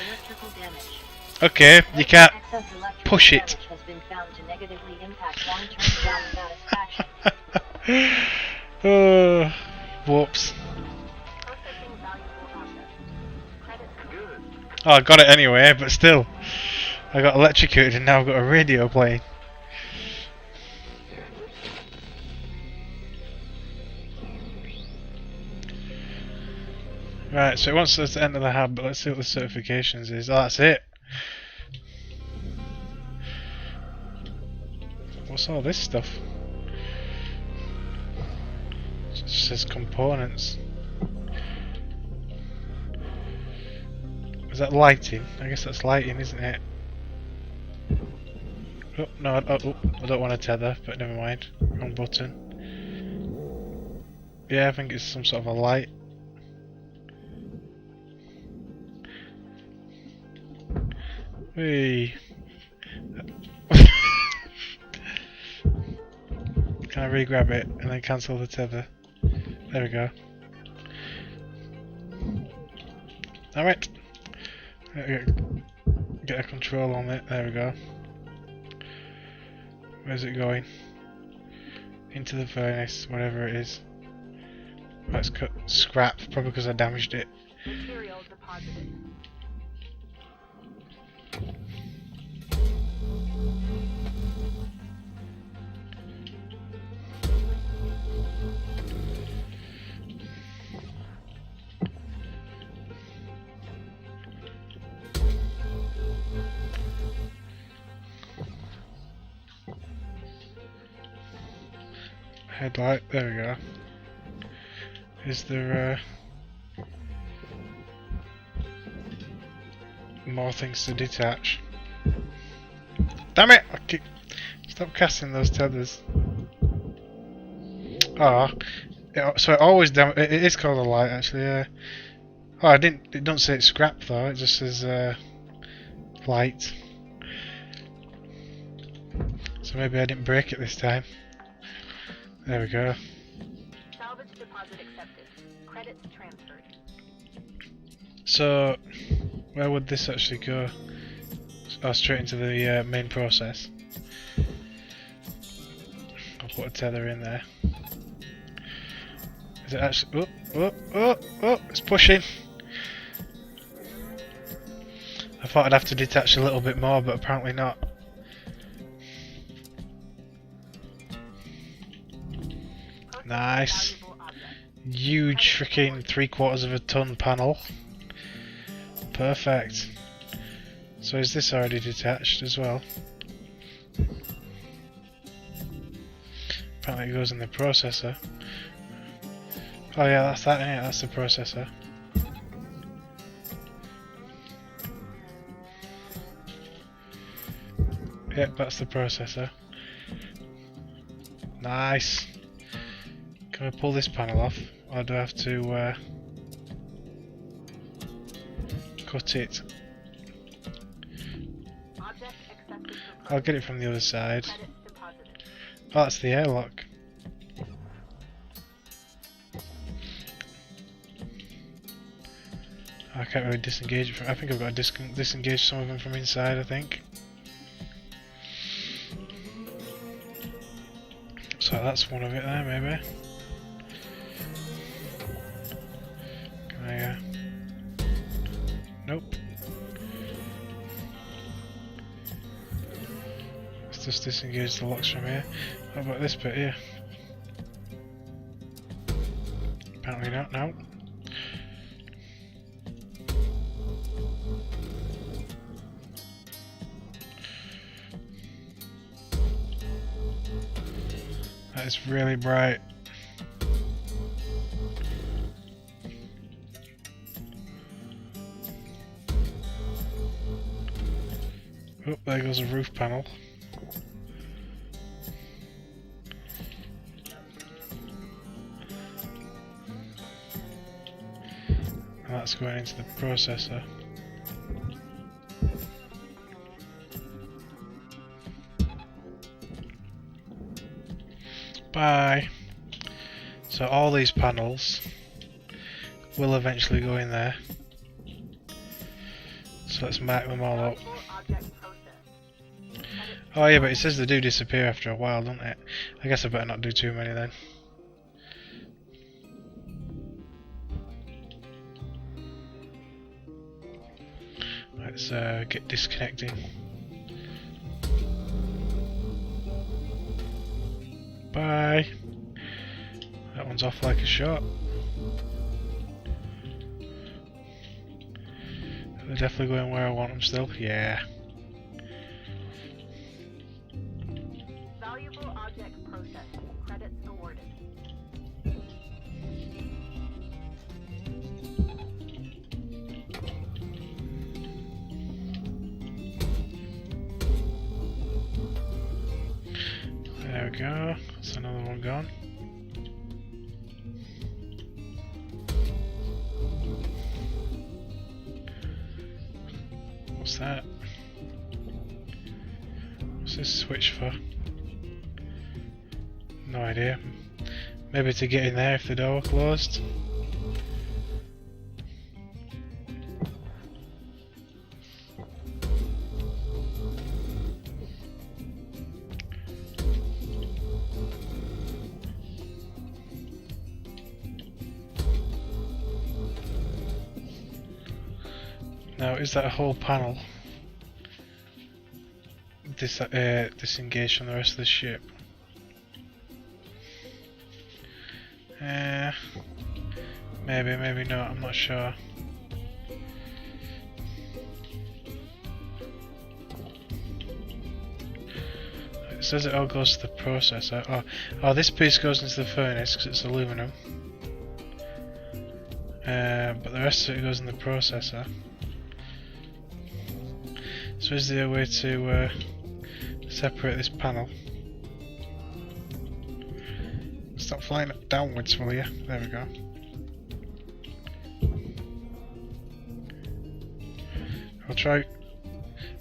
Electrical damage. Okay, you can't Excess electrical push it. damage has been found to negatively impact long-term job satisfaction. Oh, whoops. Processing valuable objects. Credits Good. Oh, I got it anyway, but still. I got electrocuted and now I've got a radio playing. Right, so it wants us to enter the hub, but let's see what the certifications is. Oh, that's it. What's all this stuff? It just says components. Is that lighting? I guess that's lighting, isn't it? Oh, no, I don't want to tether, but never mind. Wrong button. Yeah, I think it's some sort of a light. Hey. Can I re-grab it and then cancel the tether? There we go. Alright. Get a control on it. There we go. Where's it going? Into the furnace, whatever it is. Let's cut scrap, probably because I damaged it. material deposited. Headlight, there we go. Is there more things to detach? Damn it! Stop casting those tethers. Ah, so it always it is called a light actually. Yeah. Oh, it don't say it's scrap though. It just says light. So maybe I didn't break it this time. There we go. Salvage deposit accepted. Credits transferred. So, where would this actually go? Oh, straight into the main process. I'll put a tether in there. Is it actually? Oh! It's pushing. I thought I'd have to detach a little bit more, but apparently not. Nice. Huge freaking 3/4 of a ton panel. Perfect. So is this already detached as well? Apparently it goes in the processor. Oh yeah, that's that, innit? That's the processor. Yep, that's the processor. Nice. Can I pull this panel off? Or do I have to cut it? I'll get it from the other side. Oh, that's the airlock. I can't really disengage it from. I think I've got to disengage some of them from inside, I think. So that's one of it there, maybe. Can I, nope. Let's just disengage the locks from here. How about this bit here? Apparently not, no. That is really bright. Oh, there goes a roof panel. And that's going into the processor. Bye. So all these panels will eventually go in there. So let's mark them all up. Oh yeah, but it says they do disappear after a while, don't it? I guess I better not do too many then. Let's get disconnecting. Bye. That one's off like a shot. They're definitely going where I want them still. Yeah. Valuable object processed. Credits awarded. There we go. That's another one gone. What's that? What's this switch for? No idea. Maybe to get in there if the door closed. Now, is that a whole panel? Disengaged from the rest of the ship. Maybe, maybe not, I'm not sure. says it all goes to the processor. Oh, this piece goes into the furnace because it's aluminum. But the rest of it goes in the processor. So is there a way to separate this panel? Stop flying downwards, will you? There we go. I'll try.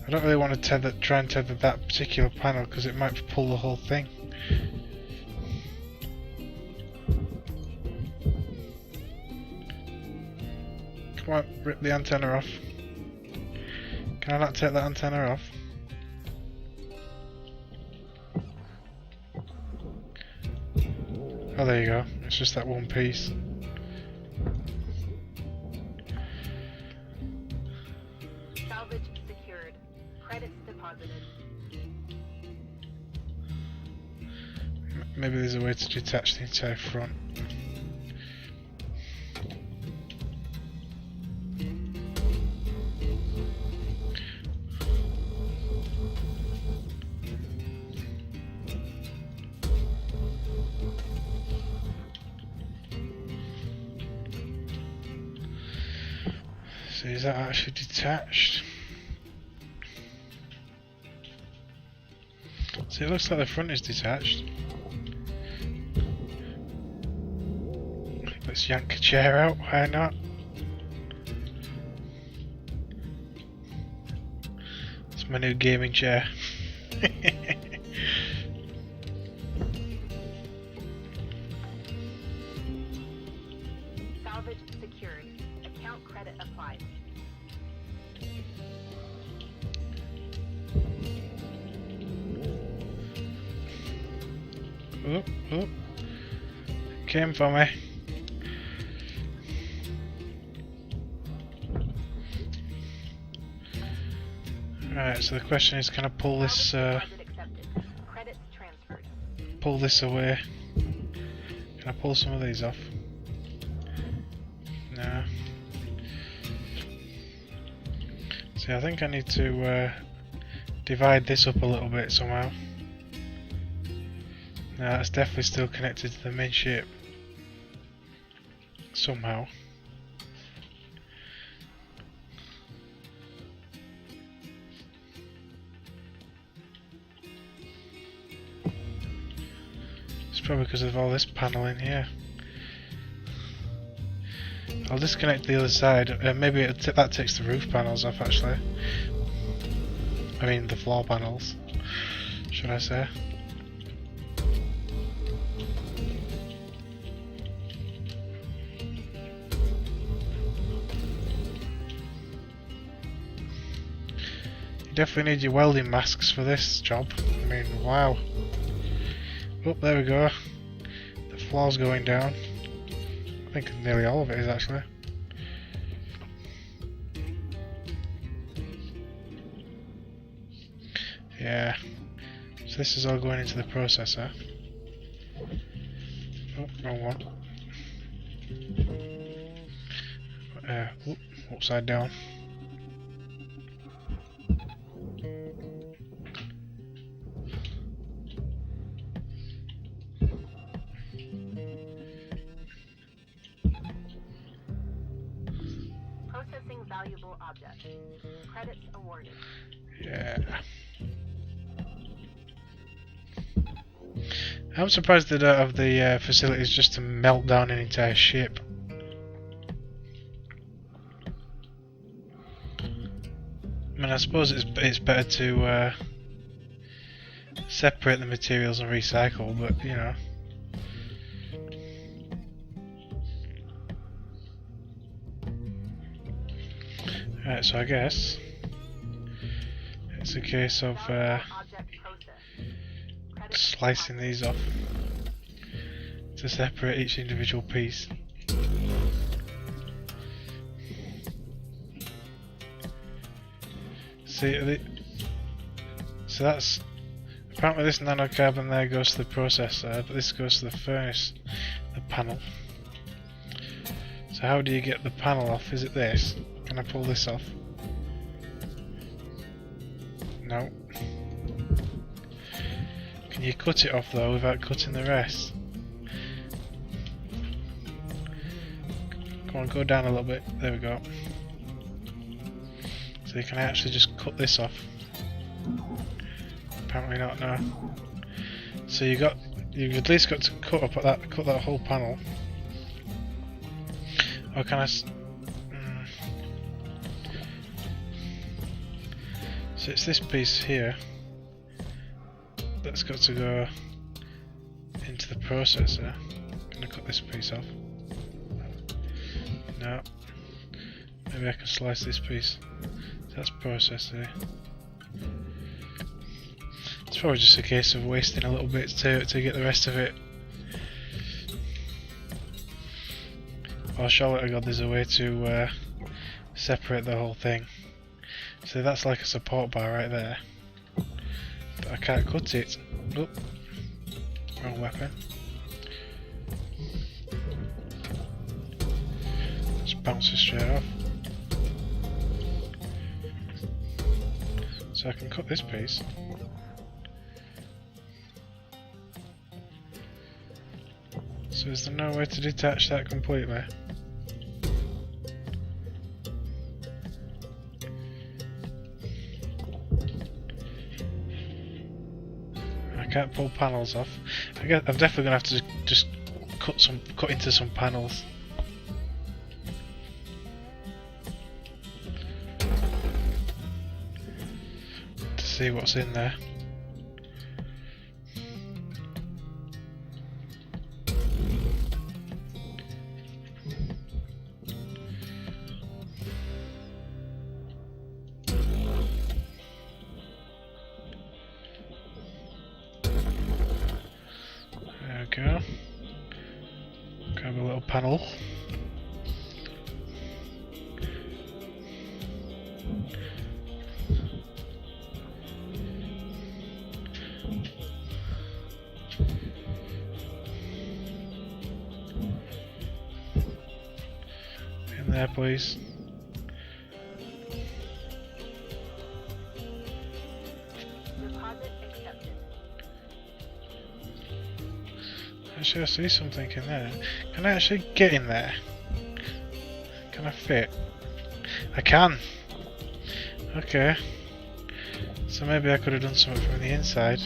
I don't really want to try and tether that particular panel because it might pull the whole thing. Come on, rip the antenna off. Can I not take that antenna off? Oh, there you go. It's just that one piece. Salvage secured. Credits deposited. Maybe there's a way to detach the entire front. So is that actually detached? So it looks like the front is detached. Let's yank a chair out, why not? It's my new gaming chair. Salvage secured. Account credit applied. Oh. Came for me. Right, so the question is, can I pull this Credits transferred. pull this away? Can I pull some of these off? No. See, I think I need to divide this up a little bit somehow. No, that's definitely still connected to the main ship. Somehow. It's probably because of all this panel in here. I'll disconnect the other side. Maybe that takes the roof panels off actually. I mean the floor panels, should I say. You definitely need your welding masks for this job. I mean, wow. Oh, there we go. The floor's going down. I think nearly all of it is actually. Yeah. So this is all going into the processor. Oh, wrong one. Upside down. Processing valuable object. Credits awarded. Yeah. I'm surprised they don't have the facilities just to melt down an entire ship. I mean, I suppose it's better to separate the materials and recycle, but you know. Right, so I guess it's a case of slicing these off to separate each individual piece. See, so that's apparently this nanocarbon there goes to the processor, but this goes to the furnace, the panel. So how do you get the panel off? Is it this? Can I pull this off? No. you cut it off though without cutting the rest. Come on, go down a little bit. There we go. So you can actually just cut this off. Apparently not, no. So you've at least got to cut that whole panel. Or can I? So it's this piece here that's got to go into the processor. I'm gonna cut this piece off. No. Maybe I can slice this piece. That's processor. It's probably just a case of wasting a little bit to get the rest of it. Oh, Charlotte, God, there's a way to separate the whole thing. So that's like a support bar right there. But I can't cut it. Oop. Wrong weapon. Just bounce it straight off. So I can cut this piece. So is there no way to detach that completely? I can't pull panels off. I'm definitely gonna have to just cut into some panels. To see what's in there. Go. Grab a little panel. In there, please. Deposit accepted. Actually, I see something in there. Can I actually get in there? Can I fit? I can! Okay. So maybe I could have done something from the inside.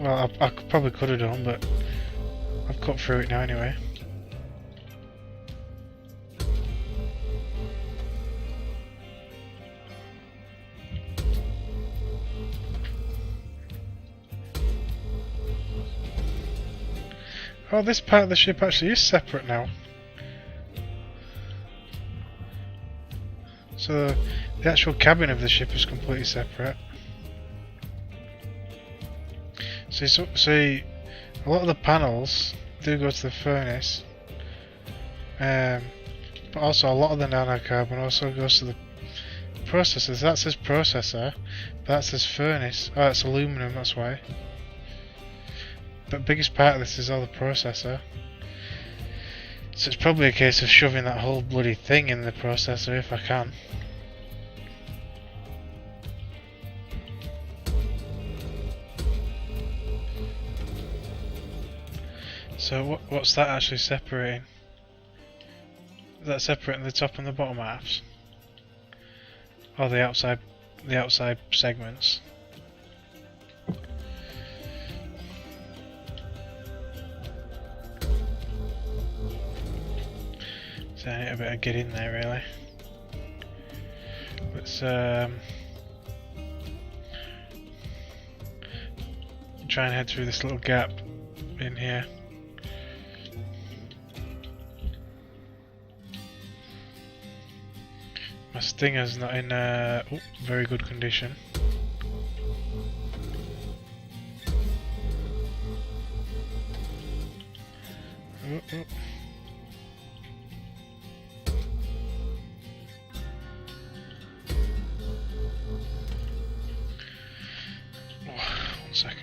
Well, I probably could have done, but I've cut through it now anyway. Oh, this part of the ship actually is separate now. So the actual cabin of the ship is completely separate. See, a lot of the panels do go to the furnace, but also a lot of the nanocarbon also goes to the processors. That says processor, but that says furnace. Oh, it's aluminum, that's why. But the biggest part of this is all the processor. So it's probably a case of shoving that whole bloody thing in the processor if I can. So what's that actually separating? Is that separating the top and the bottom halves? Or the outside segments? So I need a bit of get in there really. Let's try and head through this little gap in here. My stinger's not in very good condition. Oh. One second.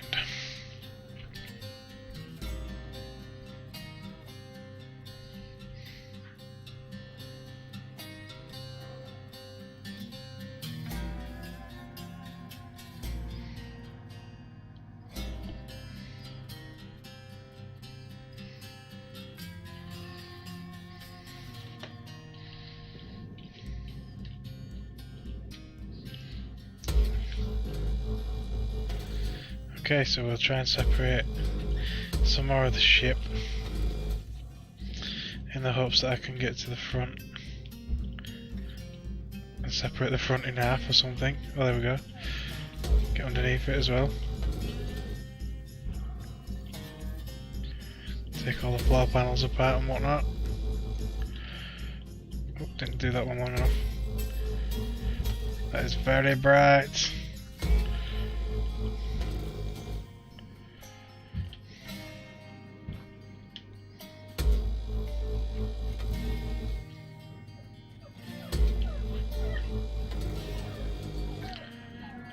Okay, so we'll try and separate some more of the ship in the hopes that I can get to the front and separate the front in half or something. Oh, there we go. Get underneath it as well. Take all the floor panels apart and whatnot. Oh, didn't do that one long enough. That is very bright.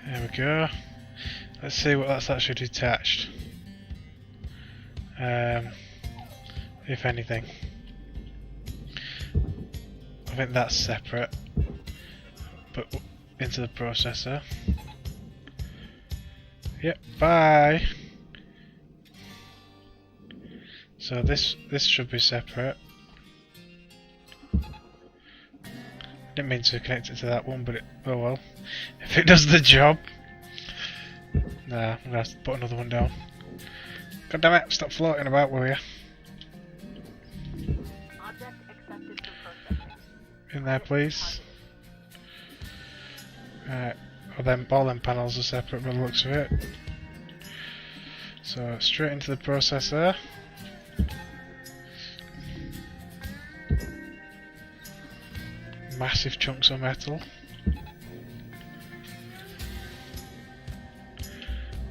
There we go. Let's see what that's actually detached. If anything. I think that's separate. But into the processor. Yep, bye! So this should be separate. Didn't mean to connect it to that one, but oh well. If it does the job. Nah, I'm gonna have to put another one down. God damn it, stop floating about, will you? Object accepted for processing. In there, please. Right, well, all them panels are separate by the looks of it. So, straight into the processor. Massive chunks of metal.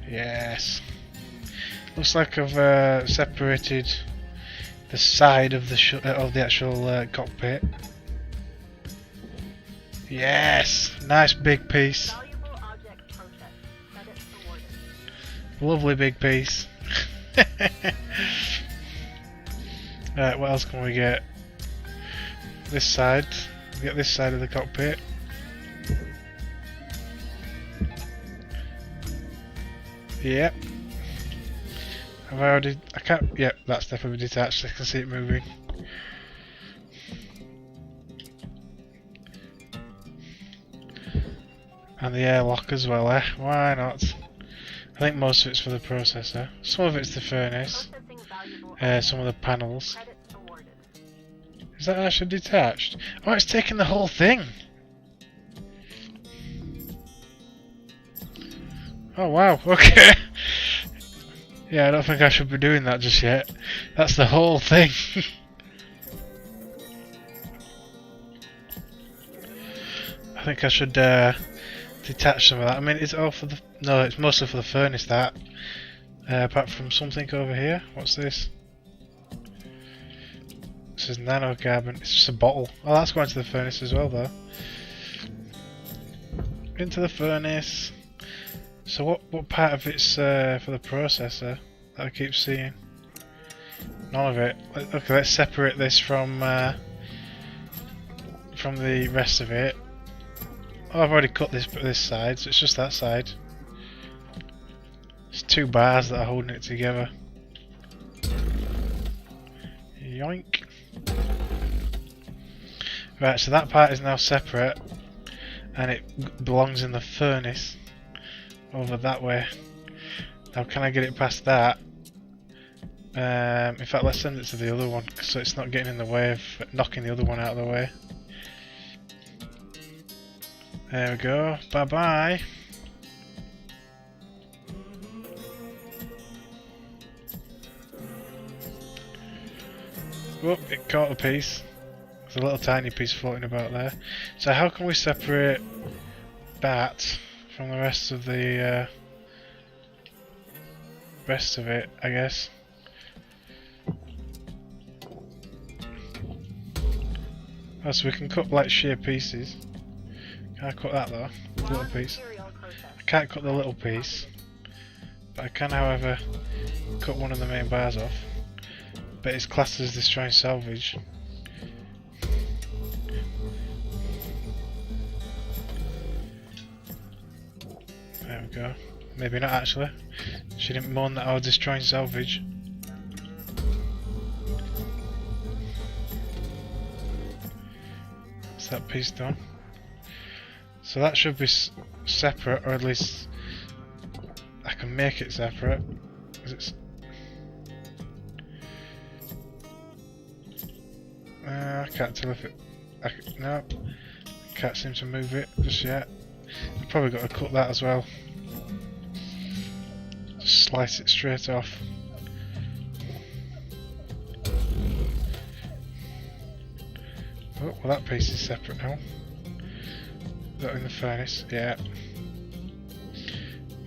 Yes. Looks like I've separated the side of the actual cockpit. Yes, nice big piece. Valuable object processed. Credits awarded. Lovely big piece. Right, what else can we get? This side. Get this side of the cockpit. Yep. I can't, yep, that's definitely detached, I can see it moving. And the airlock as well, eh? Why not? I think most of it's for the processor. Some of it's the furnace. Processing valuable Some of the panels. credits awarded. Is that actually detached? Oh, it's taking the whole thing! Oh wow, okay. Yeah, I don't think I should be doing that just yet. That's the whole thing. I think I should detach some of that. I mean, it's all for the... No, it's mostly for the furnace, that. Apart from something over here. What's this? This is nanocarbon. It's just a bottle. Oh, that's going to the furnace as well, though. Into the furnace. So what part of it's for the processor that I keep seeing? None of it. Okay, let's separate this from the rest of it. Oh, I've already cut this side, so it's just that side. It's two bars that are holding it together. Yoink. Right, so that part is now separate, and it belongs in the furnace over that way. Now, can I get it past that? In fact, let's send it to the other one so it's not getting in the way of knocking the other one out of the way. There we go. Bye bye. Whoop, it caught a piece. There's a little tiny piece floating about there. So how can we separate that from the rest of the rest of it, I guess? Oh, so we can cut like sheer pieces. Can I cut that though? Little piece. I can't cut the little piece, but I can, however, cut one of the main bars off. But it's classed as destroying salvage. There we go. Maybe not actually. She didn't moan that I was destroying salvage. That's that piece done. So that should be separate, or at least I can make it separate. Is it? I can't tell if it. No, can't seem to move it just yet. I've probably got to cut that as well. Just slice it straight off. Oh, well, that piece is separate now. Is that in the furnace? Yeah.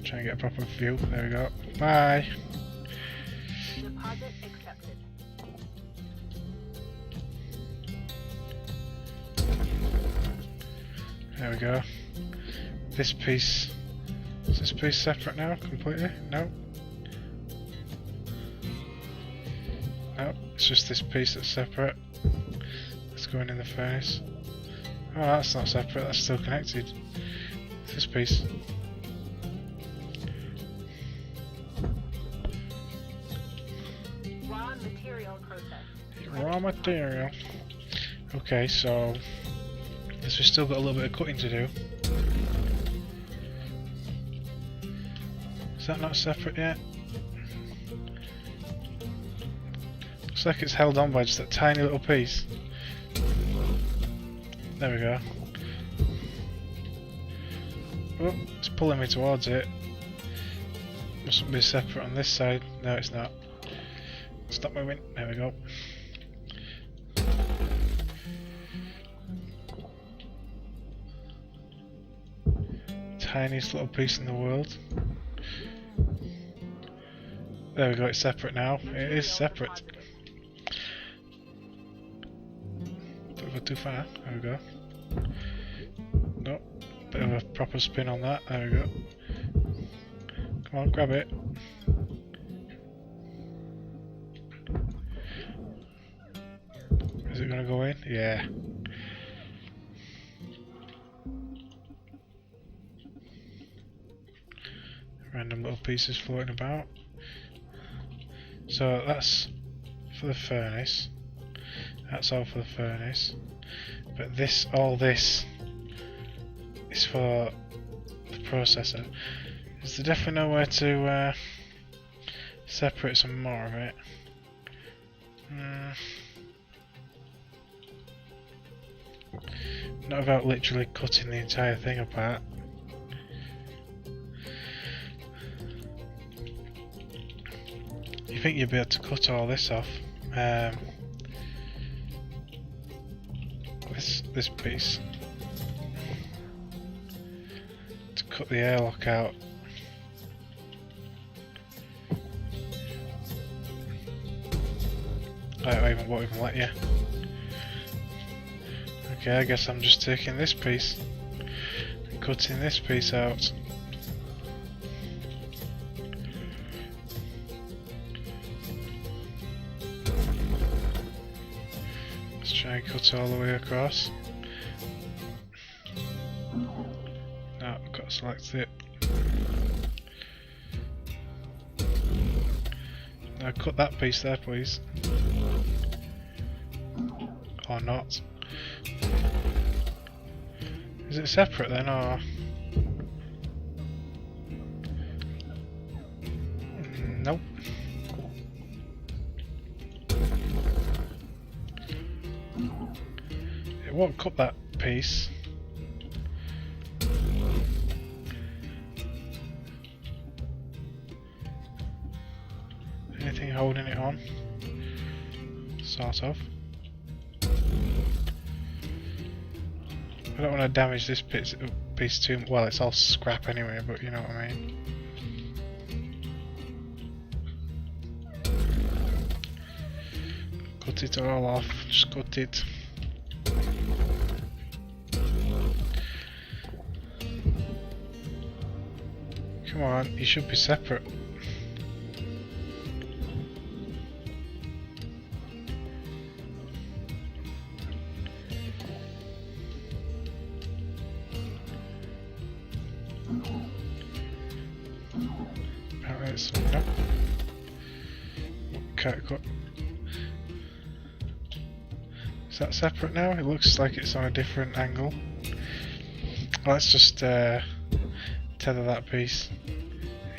Try and get a proper view. There we go. Bye. Deposit accepted. There we go. This piece. Is this piece separate now completely? No. No, it's just this piece that's separate. That's going in the furnace. Oh, that's not separate, that's still connected. This piece. Raw material process. Raw material. Okay, so we've still got a little bit of cutting to do. Is that not separate yet? Looks like it's held on by just that tiny little piece. There we go. Oh, it's pulling me towards it. Mustn't be separate on this side. No, it's not. Stop moving. There we go. Tiniest little piece in the world. There we go, it's separate now. It is separate. Don't go too far. There we go. No, bit of a proper spin on that. There we go. Come on, grab it. Is it gonna go in? Yeah. Random little pieces floating about. So that's for the furnace. That's all for the furnace. But this, all this, is for the processor. Is there definitely nowhere to separate some more of it? Not about literally cutting the entire thing apart. You think you'd be able to cut all this off? This piece to cut the airlock out. I won't even let you. Okay, I guess I'm just taking this piece and cutting this piece out. Let's try and cut all the way across. No, I've got to select it. Now cut that piece there, please. Or not. Is it separate then, or...? Nope. It won't cut that piece. Anything holding it on? Sort of. I don't want to damage this piece too much. Well, it's all scrap anyway, but you know what I mean. Cut it all off, just cut it. Come on, you should be separate. Cut. Is that separate now? It looks like it's on a different angle. Let's just tether that piece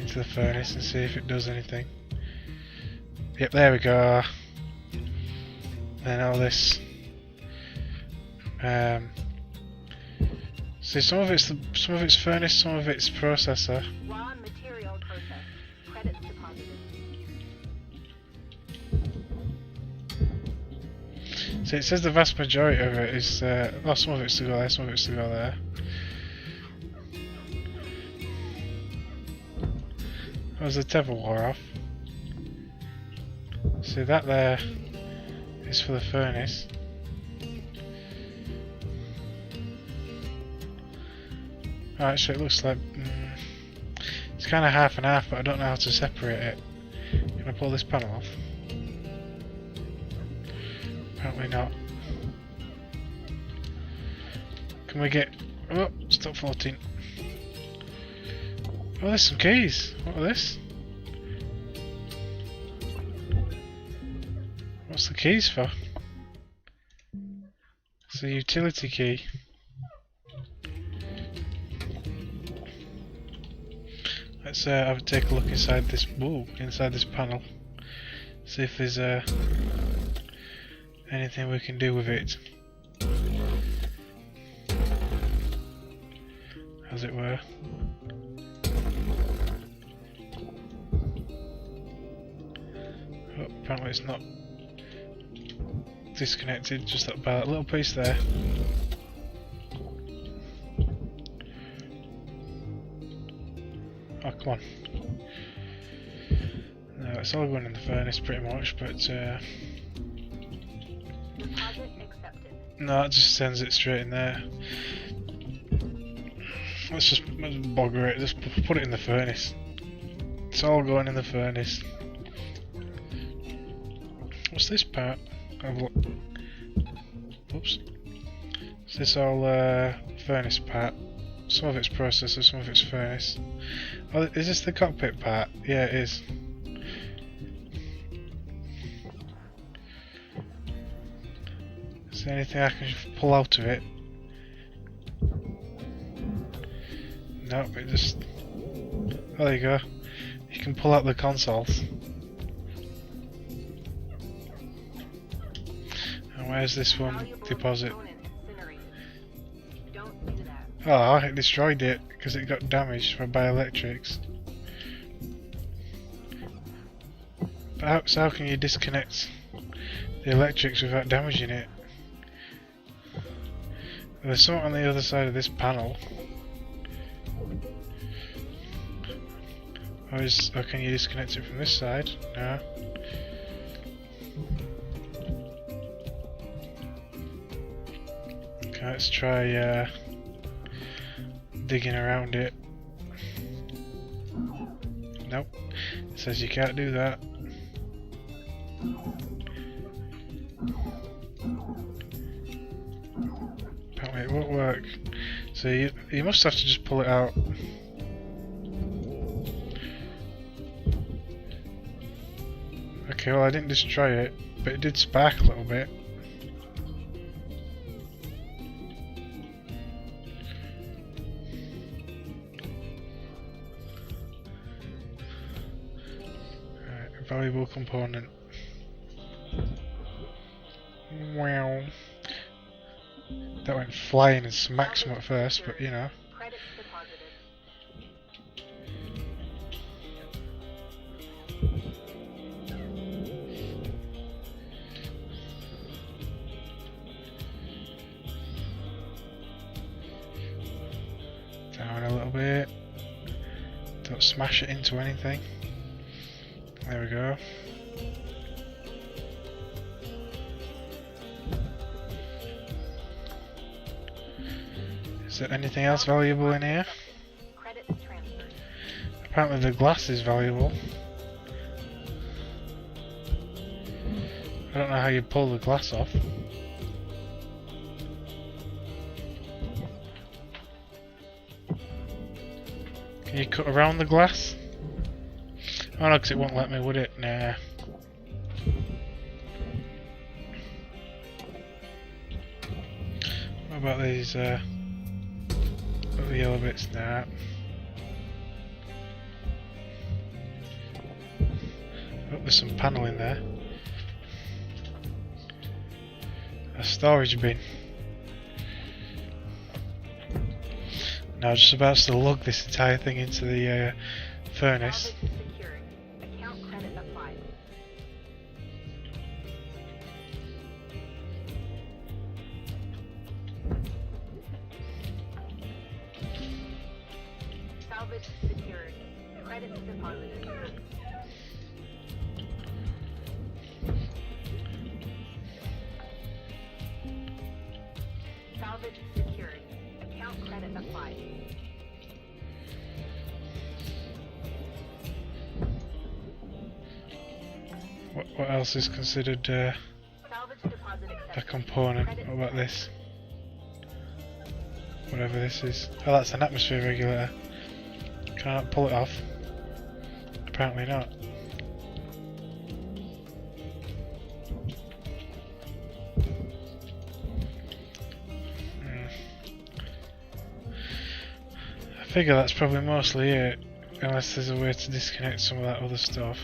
into the furnace and see if it does anything. Yep, there we go. Then all this. See, some of it's furnace, some of it's processor. Raw material processed. Credits deposited. So it says the vast majority of it is, well, some of it's to go there, some of it's to go there. Oh, the tether wore off. See, that there is for the furnace. Oh, actually, it looks like it's kind of half and half, but I don't know how to separate it. Can I pull this panel off? Apparently not. Can we get... Oh, stop floating. Oh, there's some keys. What are this? What's the keys for? It's a utility key. Let's take a look inside this. Whoa, inside this panel. See if there's anything we can do with it, as it were. Oh, apparently it's not disconnected. Just that little piece there. Oh, come on. No, it's all going in the furnace pretty much, but Deposit accepted. no, it just sends it straight in there. Let's bogger it, just put it in the furnace. It's all going in the furnace. What's this part? Oops. Is this all furnace part? Some of it's processor, some of it's furnace. Oh, is this the cockpit part? Yeah, it is. Is there anything I can pull out of it? Nope, it just... Oh, there you go. You can pull out the consoles. And where's this one? Valuable Deposit. component incinerated. Don't do that. Oh, it destroyed it because it got damaged by electrics. But how can you disconnect the electrics without damaging it? There's something on the other side of this panel. Or can you disconnect it from this side? No. Okay, let's try digging around it. Nope. It says you can't do that. Apparently it won't work. So you must have to just pull it out. Okay, well I didn't destroy it, but it did spark a little bit. Alright, valuable component. Wow. That went flying and smacked some at first, but you know. Credits deposited. Down a little bit. Don't smash it into anything. There we go. Is there anything else valuable in here? Credits transferred. Apparently the glass is valuable. I don't know how you pull the glass off. Can you cut around the glass? Oh no, because it won't let me, would it? Nah. What about these, the yellow bits? Nah. there's some panel in there. A storage bin. Now just about to lug this entire thing into the furnace. Salvage secured. Account credit applied. Salvage secured. Credits deposited. Salvage secured. Account credit applied. What else is considered Salvage deposit a accepted. component? Credit What about secured. this? Whatever this is. Oh, that's an atmosphere regulator. Can I not pull it off? Apparently not. I figure that's probably mostly it, unless there's a way to disconnect some of that other stuff.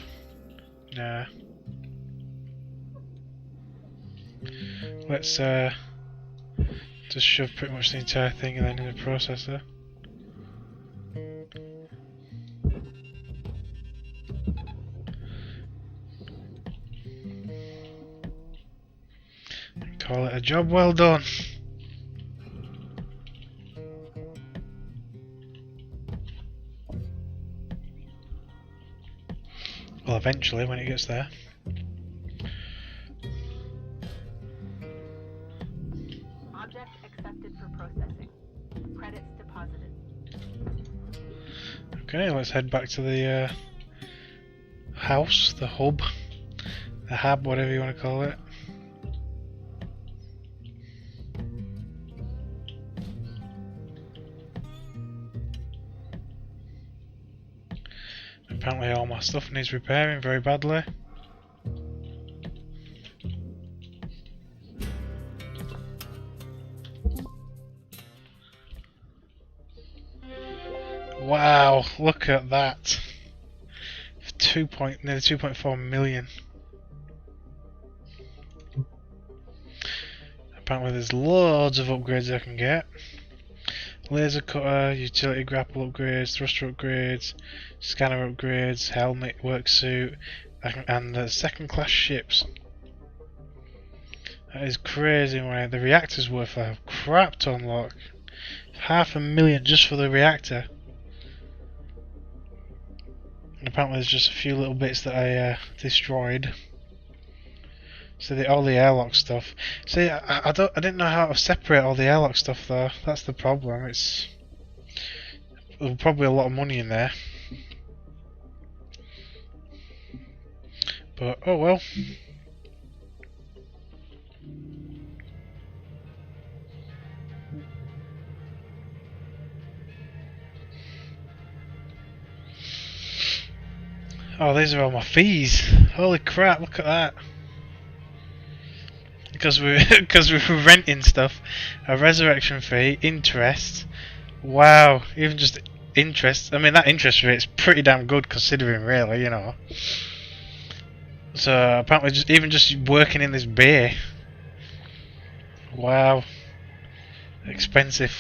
Nah. Let's just shove pretty much the entire thing and then in the processor. And call it a job well done. Well, eventually when it gets there. Object accepted for processing. Credits deposited. Okay, let's head back to the house, the hub, the hab, whatever you want to call it. Apparently all my stuff needs repairing very badly. Wow, look at that. Nearly 2.4 million. Apparently there's loads of upgrades I can get. Laser cutter, utility grapple upgrades, thruster upgrades, scanner upgrades, helmet, work suit, and the second class ships. That is crazy money. The reactor's worth a crap to unlock. $500,000 just for the reactor. And apparently there's just a few little bits that I destroyed. So all the airlock stuff. See, I didn't know how to separate all the airlock stuff though. That's the problem. There's probably a lot of money in there. But oh well. Oh, these are all my fees. Holy crap! Look at that. Because we're renting stuff, a resurrection fee, interest. Wow, even just interest. I mean, that interest rate's pretty damn good considering, really, you know. So apparently, just working in this bay. Wow, expensive.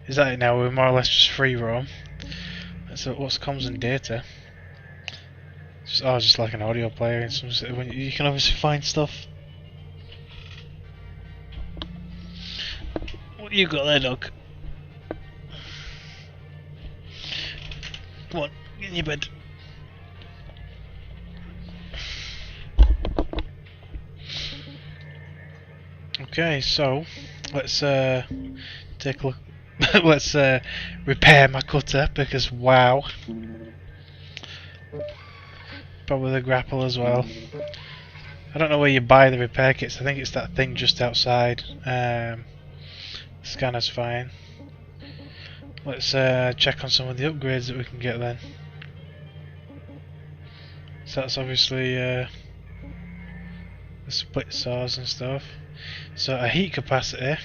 Is that it now? We're more or less just free roam. So what's comms and data? Just like an audio player and some. When you can obviously find stuff. What you got there, dog? Come on, get in your bed. Okay, so let's take a look. Let's repair my cutter because wow. Probably the grapple as well. I don't know where you buy the repair kits. I think it's that thing just outside. Scanner's fine. Let's check on some of the upgrades that we can get then. So that's obviously the split saws and stuff. So a heat capacity.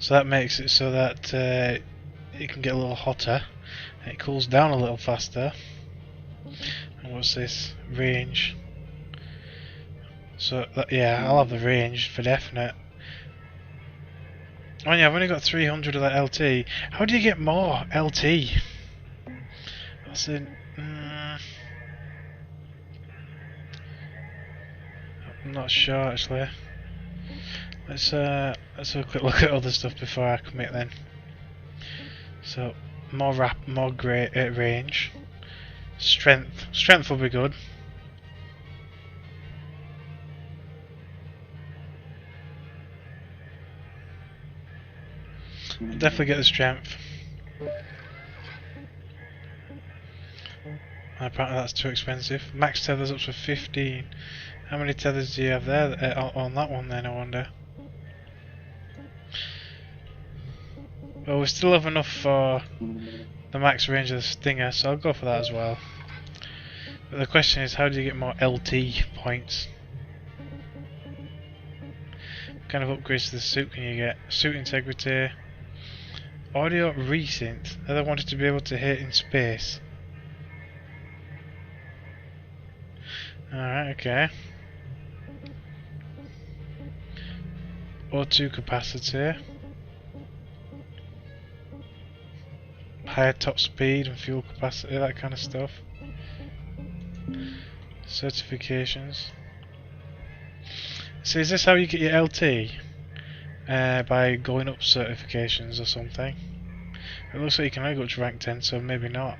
So that makes it so that it can get a little hotter and it cools down a little faster. And what's this? Range. So yeah, I'll have the range for definite. Oh yeah, I've only got 300 of that LT. How do you get more LT? That's in. I'm not sure actually. Let's have a quick look at other stuff before I commit then. So more great range, strength will be good. I'll definitely get the strength. Apparently that's too expensive. Max tethers up to 15. How many tethers do you have there on that one then, I wonder? Well, we still have enough for the max range of the Stinger, so I'll go for that as well. But the question is, how do you get more LT points? What kind of upgrades to the suit can you get? Suit integrity, audio resynth. I wanted to be able to hit in space. Alright, okay. O2 capacity. Higher top speed and fuel capacity, that kind of stuff. Certifications. So is this how you get your LT? By going up certifications or something? It looks like you can only go up to rank 10, so maybe not.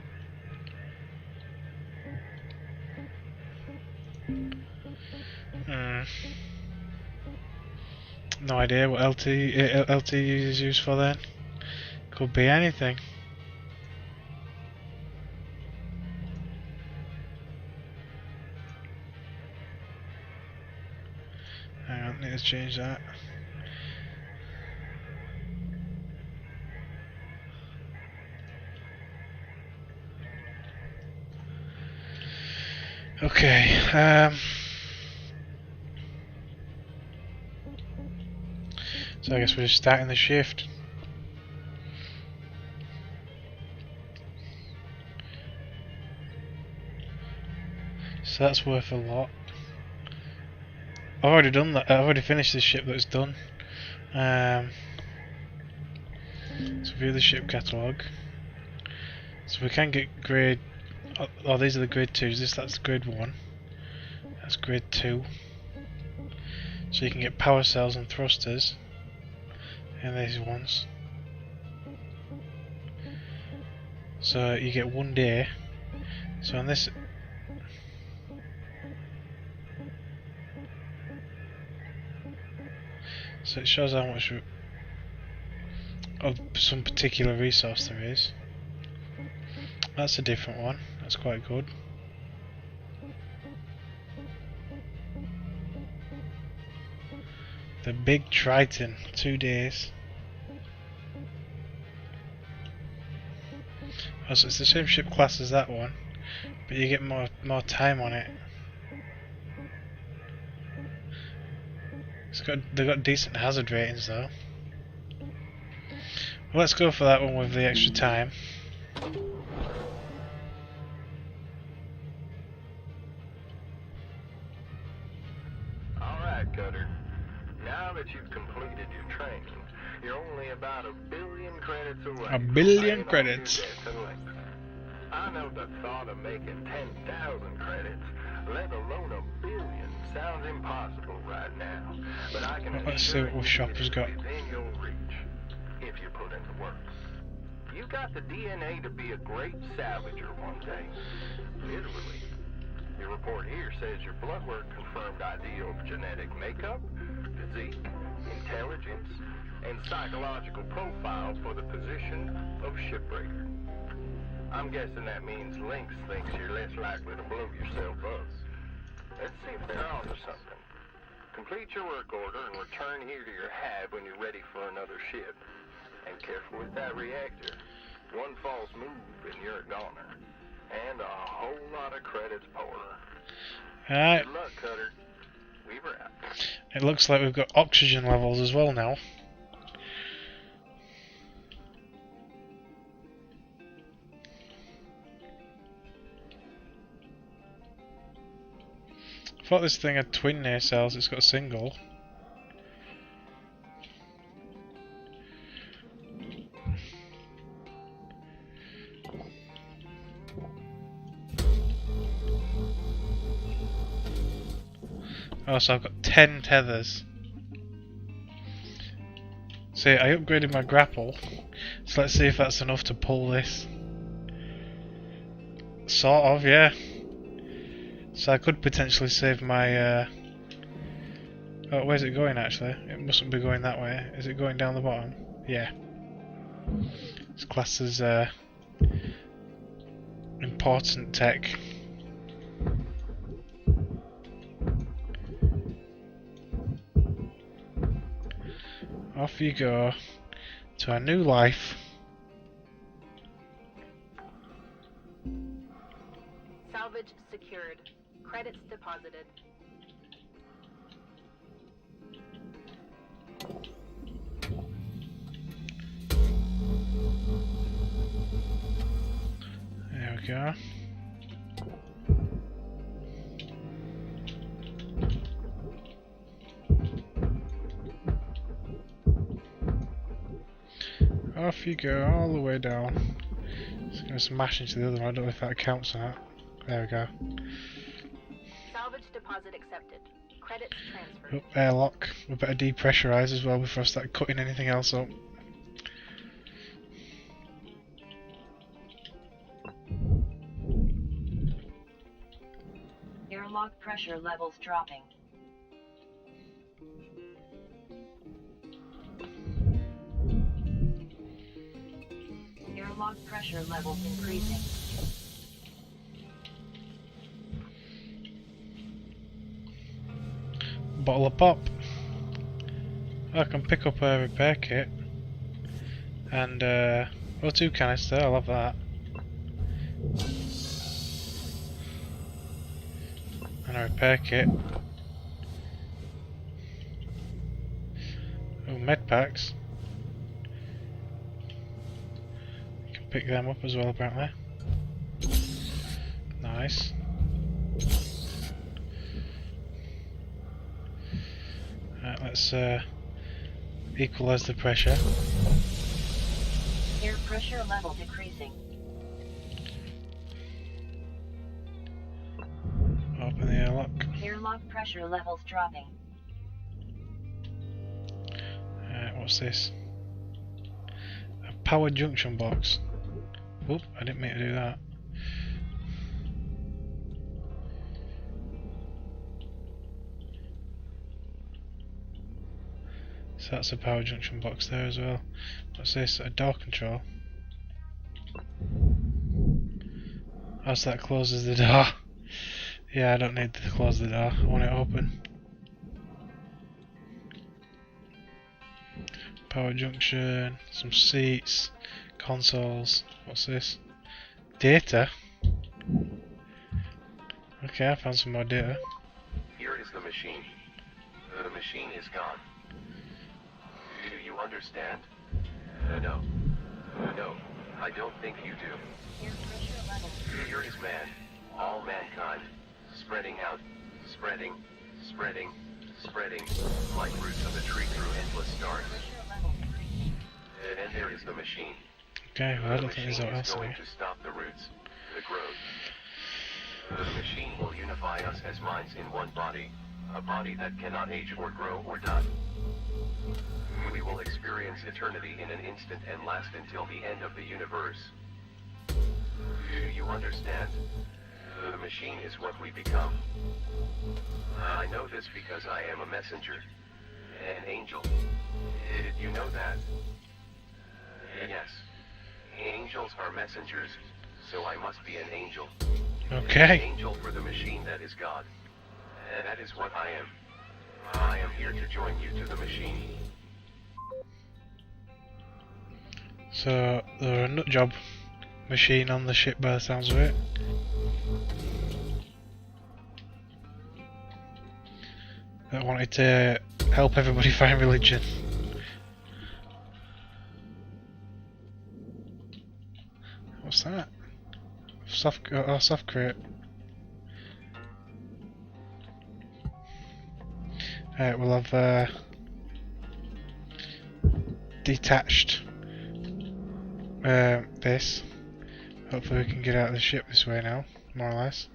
No idea what LT is used for then. Could be anything. Hang on, need to change that. Okay, so I guess we're just starting the shift. So that's worth a lot. I've already done that. I've already finished this ship that's done. So view the ship catalogue. So we can get grade. Oh, these are the grade 2s. That's grade 1. That's grade 2. So you can get power cells and thrusters. And these ones. So you get 1 day. So on this. So it shows how much of some particular resource there is. That's a different one. That's quite good. The Big Triton, 2 days. Oh, so it's the same ship class as that one, but you get more time on it. They've got decent hazard ratings though. Well, let's go for that one with the extra time. Alright, Cutter. Now that you've completed your training, you're only about 1 billion credits away. 1 billion credits. I know the thought of making 10,000 credits, let alone 1 billion, sounds impossible right now. But I can Let's see what Shopper's got. within your reach, if you put in the work. You got the DNA to be a great salvager one day. Literally. Your report here says your blood work confirmed ideal genetic makeup, physique, intelligence, and psychological profile for the position of Shipbreaker. I'm guessing that means Lynx thinks you're less likely to blow yourself up. Let's see if they're onto something. Complete your work order and return here to your hive when you're ready for another ship. And careful with that reactor. One false move and you're a goner. And a whole lot of credits pourer. Alright. Good luck, Cutter. Weaver out. It looks like we've got oxygen levels as well now. thought this thing had twin nacelles, it's got a single. Oh, so I've got 10 tethers. See, I upgraded my grapple, so let's see if that's enough to pull this. Sort of, yeah. So I could potentially save my... Oh, where's it going actually? It mustn't be going that way. Is it going down the bottom? Yeah. It's classed as important tech. Off you go to a new life. Salvage secured. Credits deposited. There we go. Off you go, all the way down. It's going to smash into the other one. I don't know if that counts or not. There we go. Salvage deposit accepted. Credits transferred. Oh, airlock. We better depressurise as well before I start cutting anything else up. Airlock pressure levels dropping. Airlock pressure levels increasing. Bottle of pop. I can pick up a repair kit. And O2 canister, I love that. And a repair kit. Oh, med packs. You can pick them up as well, apparently. Nice. Right, let's equalise the pressure. Air pressure level decreasing. Open the airlock. Airlock pressure levels dropping. What's this? A power junction box. Oop, I didn't mean to do that. So that's a power junction box there as well. What's this? A door control. Oh, so that closes the door. Yeah, I don't need to close the door. I want it open. Power junction, some seats, consoles. What's this? Data? Okay, I found some more data. Here is the machine. The machine is gone. Do you understand? No. No, I don't think you do. Air pressure levels. Here is man. All mankind. Spreading out. Spreading. Spreading. Spreading. Like roots of a tree through endless stars. Pressure levels increasing. And there is the machine. Okay, well I The don't think machine there's what is else in going here. to stop the roots. The growth. The machine will unify us as minds in one body. A body that cannot age or grow or die. We will experience eternity in an instant and last until the end of the universe. Do you understand? The machine is what we become. I know this because I am a messenger. An angel. Did you know that? Yes. Angels are messengers, so I must be an angel. An Okay. angel for the machine that is God. And that is what I am. I am here to join you to the machine. So there's a nut job machine on the ship by the sounds of it. That wanted to help everybody find religion. What's that? Soft crate. We'll have detached this. Hopefully we can get out of the ship this way now, more or less.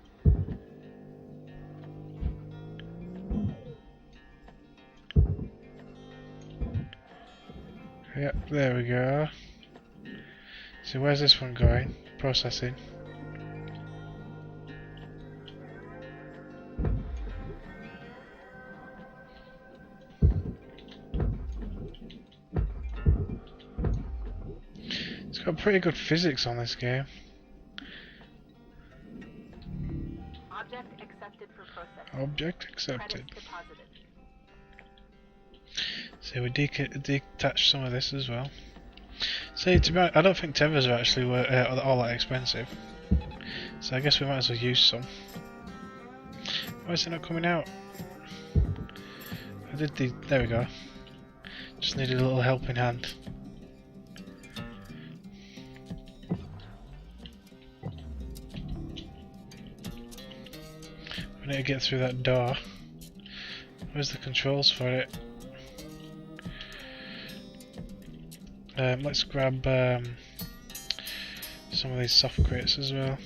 Yep, there we go. So where's this one going? Processing. It's got pretty good physics on this game. Object accepted for processing. Object accepted. Credits deposited. So we detach some of this as well. See, to be honest, I don't think tethers are actually all that expensive. So I guess we might as well use some. Why is it not coming out? There we go. Just needed a little helping hand. We need to get through that door. Where's the controls for it? Let's grab some of these soft crates as well.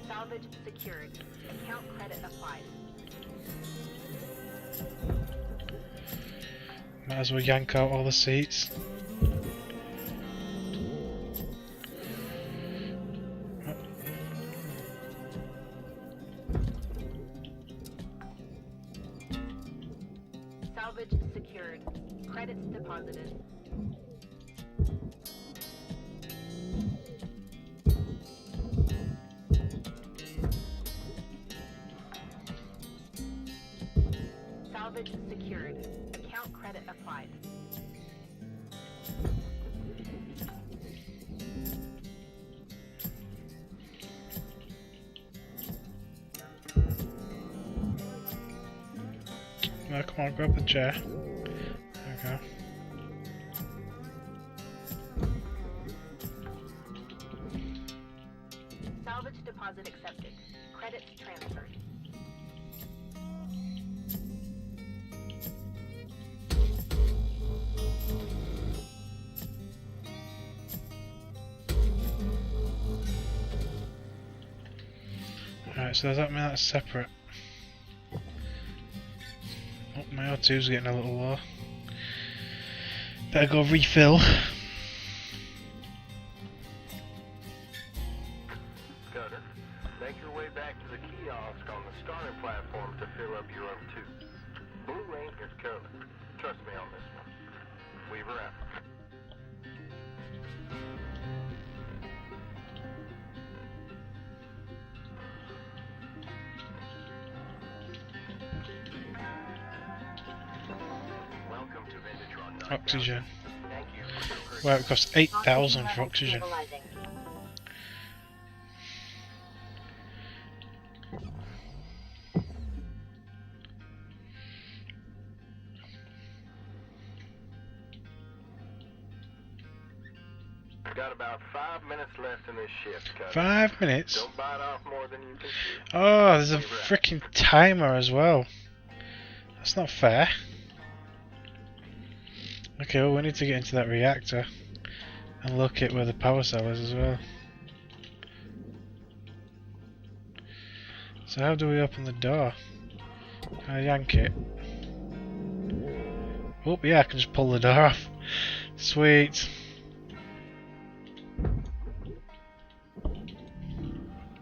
Salvage secured. Account credit applied. Might as well yank out all the seats. Salvage secured. Credits deposited. Salvage secured. Account credit applied. No, come on, grab the chair. There we go. Salvage deposit accepted. Credits transferred. Alright, so does that mean that's separate? Oh, my O2's getting a little low. Better go refill. Gunner, make your way back to the kiosk on the starting platform to fill up your O2. Blue Ranger's covered. Trust me on this one. Weaver out. Welcome to Vendatron 9000. Oxygen. Thank you for your purchase. Well, it costs 8,000 for level oxygen. stabilizing. Got about 5 minutes left in this shift, Gunner. 5 minutes? Don't bite off more than you can chew. Oh, there's a freaking timer as well. That's not fair. Okay, well we need to get into that reactor and look at where the power cell is as well. So how do we open the door? Can I yank it? Oh yeah, I can just pull the door off. Sweet.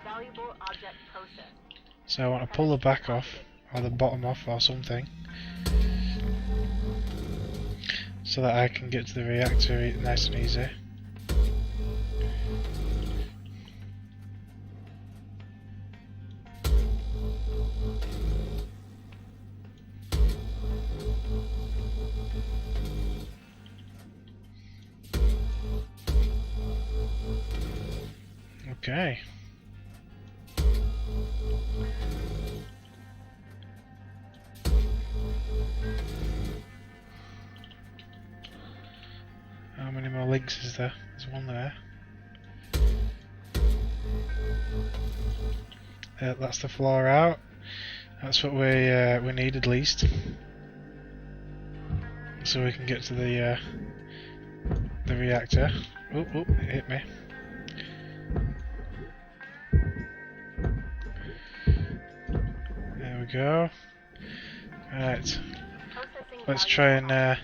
Valuable object processed. So I want to pull the back off, or the bottom off, or something, so that I can get to the reactor nice and easy. Okay. How many more links is there? There's one there. That's the floor out. That's what we need at least, so we can get to the reactor. Oh, it hit me. There we go. Right, let's try and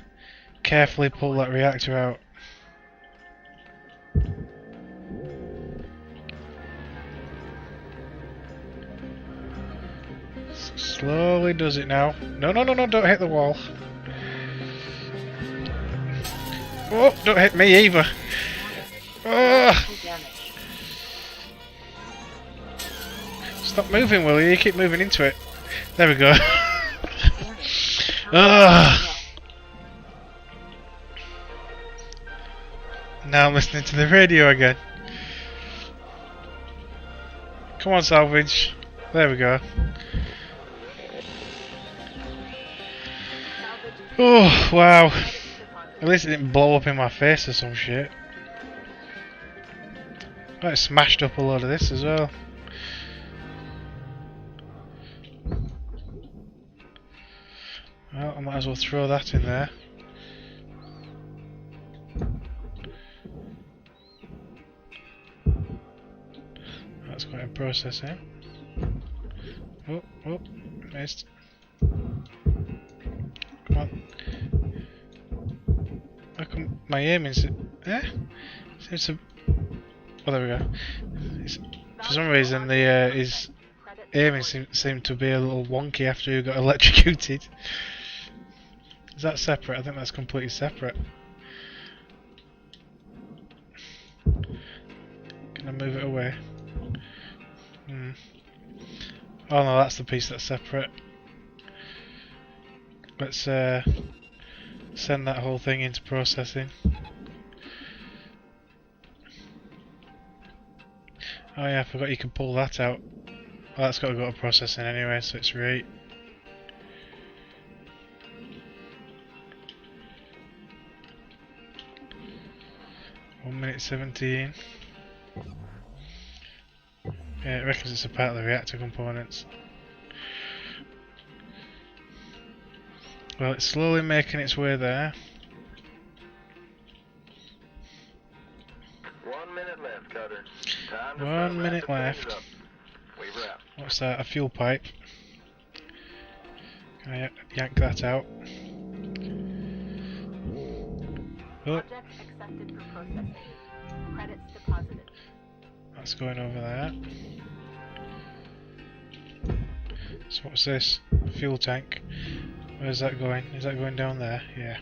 carefully pull that reactor out. Slowly does it now. No, don't hit the wall. Oh, don't hit me either. Oh. Stop moving, will you? You keep moving into it. There we go. Now I'm listening to the radio again. Come on, salvage. There we go. Oh, wow. At least it didn't blow up in my face or some shit. I smashed up a load of this as well. Well, I might as well throw that in there. That's quite a processing. Oh, missed. Come on. How come my aiming seems to... Oh, there we go. For some reason, his aiming seemed to be a little wonky after he got electrocuted. Is that separate? I think that's completely separate. Can I move it away? Oh no, that's the piece that's separate. Let's send that whole thing into processing. Oh yeah, I forgot you can pull that out. Well, that's got to go to processing anyway, so it's right. (1:17). Yeah, it reckons it's a part of the reactor components. Well, it's slowly making its way there. 1 minute left, Cutter. Time to 1 minute left. Weaver out. What's that? A fuel pipe. Can I yank that out? Oh, Object accepted for processing. Credits deposited. that's going over there. So what's this? Fuel tank. Where's that going? Is that going down there? Yeah.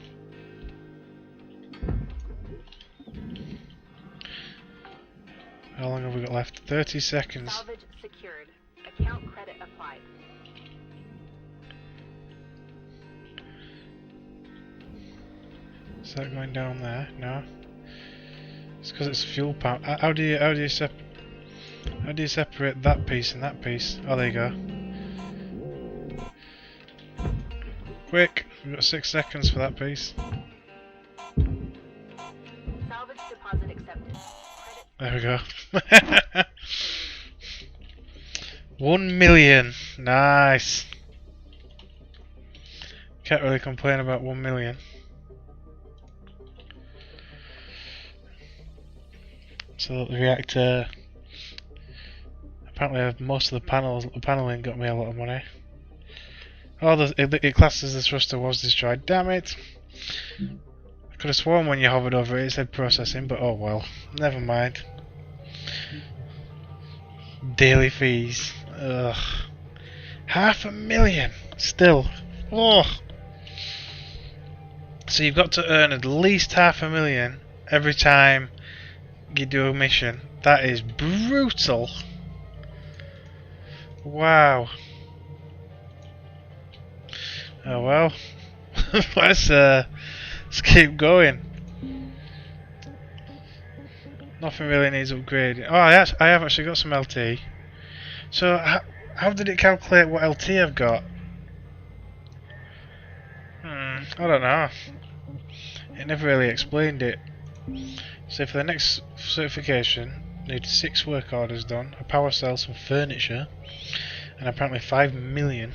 How long have we got left? 30 seconds. Salvage secured. Account credit applied. Is that going down there? No. It's because it's a fuel pump. How do you separate that piece and that piece? Oh, there you go. Quick! We've got 6 seconds for that piece. Salvage deposit accepted. Credit There we go. 1 million. Nice. Can't really complain about 1 million. So the reactor. Apparently, most of the paneling got me a lot of money. Oh, it classes the thruster was destroyed. Damn it! I could have sworn when you hovered over it said processing, but oh well. Never mind. Daily fees. Ugh. 500,000! Still. Oh! So you've got to earn at least 500,000 every time you do a mission. That is brutal. Wow. Oh well. let's keep going. Nothing really needs upgrading. Oh, I have actually got some LT. So how did it calculate what LT I've got? I don't know. It never really explained it. So for the next certification, Need 6 work orders done, a power cell, some furniture, and apparently 5 million.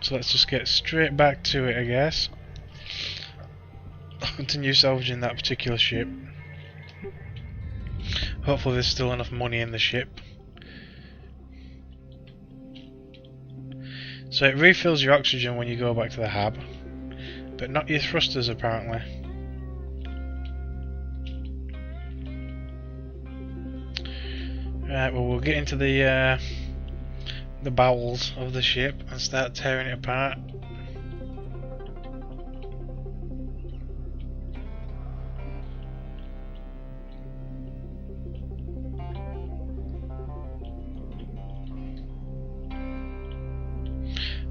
So let's just get straight back to it, I guess. Continue salvaging that particular ship. Hopefully there's still enough money in the ship. So it refills your oxygen when you go back to the hab, but not your thrusters apparently. Right, well we'll get into the bowels of the ship and start tearing it apart.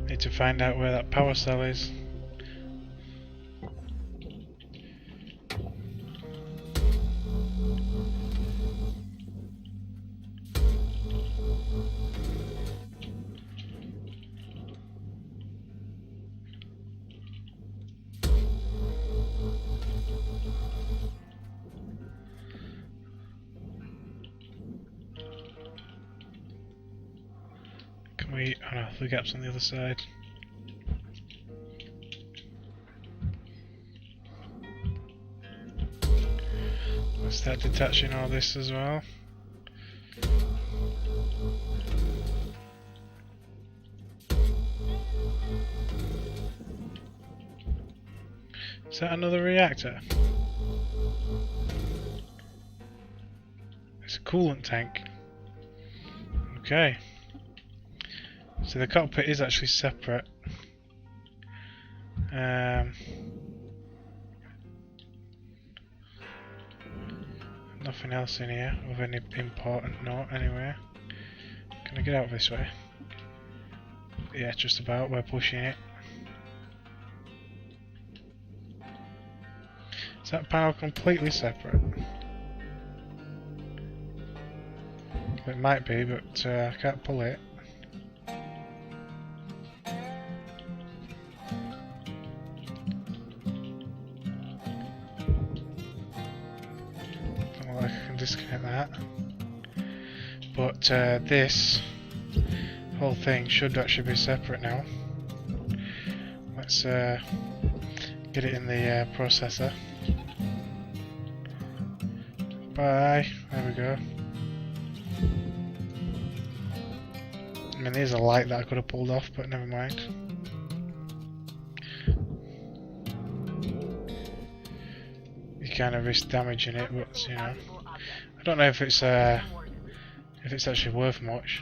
Need to find out where that power cell is. Can we... oh no, the gap's on the other side. Let's start detaching all this as well. Is that another reactor? It's a coolant tank. Okay. So the cockpit is actually separate. Nothing else in here of any important note anyway. Can I get out this way? Yeah, just about. We're pushing it. Is that panel completely separate? It might be, but I can't pull it. Disconnect that, but this whole thing should actually be separate now. Let's get it in the processor. Bye. There we go. I mean, there's a light that I could have pulled off, but never mind. You kind of risk damaging it, but you know. I don't know if it's actually worth much.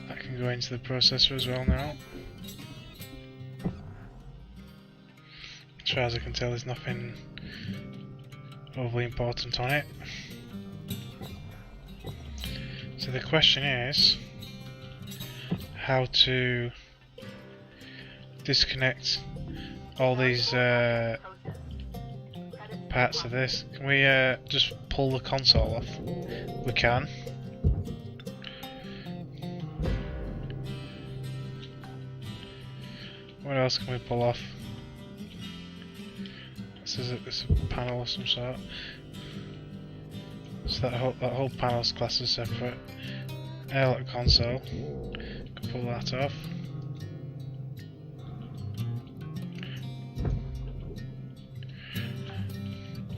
That can go into the processor as well now. As far as I can tell, there's nothing overly important on it. So the question is how to disconnect all these parts of this. Can we just pull the console off? We can. What else can we pull off? This is a panel of some sort. So that whole panel's classed as separate. Airlock console. Can pull that off.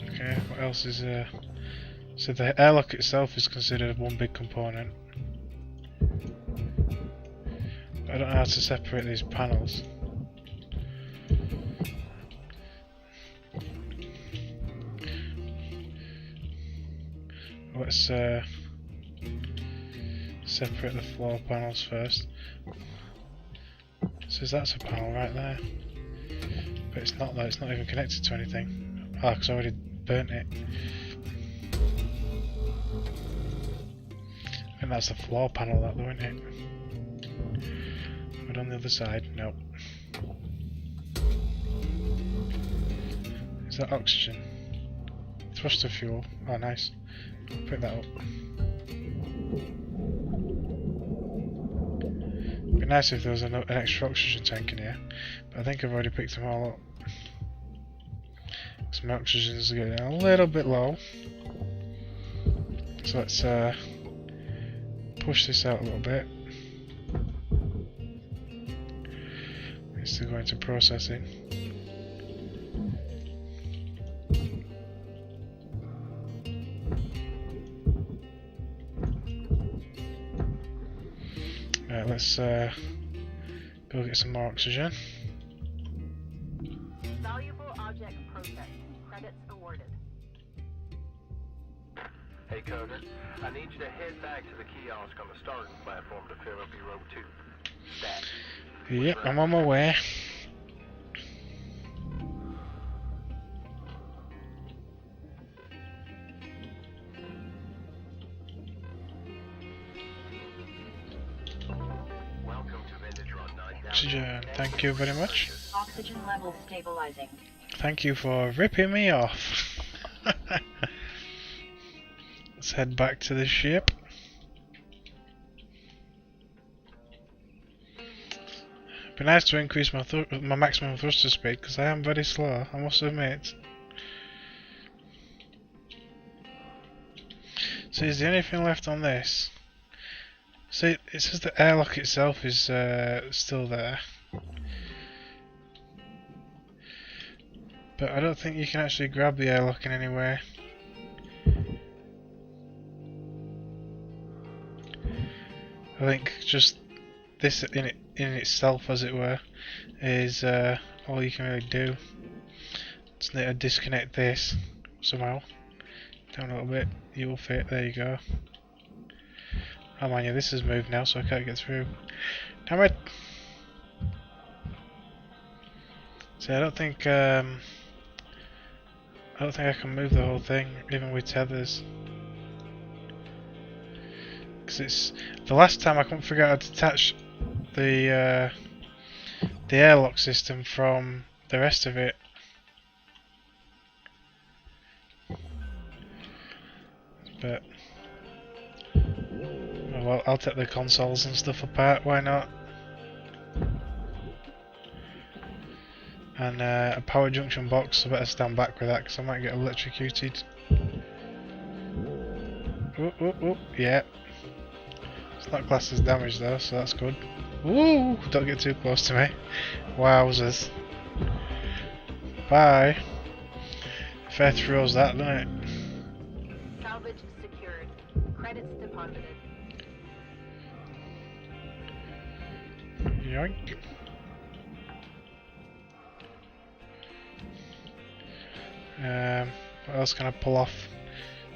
Okay, what else is so the airlock itself is considered one big component. But I don't know how to separate these panels. Let's separate the floor panels first. So that's a panel right there. But it's not that, it's not even connected to anything. Ah, because I already burnt it. And that's the floor panel, that though, isn't it? But on the other side, nope. Is that oxygen? Thruster fuel. Oh, nice. Pick that up. Be nice if there was an extra oxygen tank in here, but I think I've already picked them all up. So my oxygen is getting a little bit low. So let's push this out a little bit. It's still going to processing. Right, let's go get some more oxygen. Valuable object processed. Credits awarded. Hey, Coder, I need you to head back to the kiosk on the starting platform to fill up your O2. Stat. Yep, I'm on my way. Welcome to Vendatron 9000. Oxygen, thank you very much. Oxygen levels stabilizing. Thank you for ripping me off. Let's head back to the ship. Be nice to increase my maximum thruster speed because I am very slow, I must admit. So is the only thing left on this? See, it says the airlock itself is still there. But I don't think you can actually grab the airlock in any way. I think just this in itself, as it were, is all you can really do. Just need to disconnect this somehow. Down a little bit, you will fit. There you go. Oh man, yeah, this has moved now, so I can't get through. Damn it! See, I don't think I can move the whole thing, even with tethers. Because it's the last time I couldn't figure out how to detach the airlock system from the rest of it. But oh well, I'll take the consoles and stuff apart. Why not? And a power junction box. I better stand back with that because I might get electrocuted. Oh, yeah. It's not classed as damage though, so that's good. Woo! Don't get too close to me. Wowzers. Bye. Fair throws that, doesn't it? Salvage secured. Credits deposited. Yoink. What else can I pull off?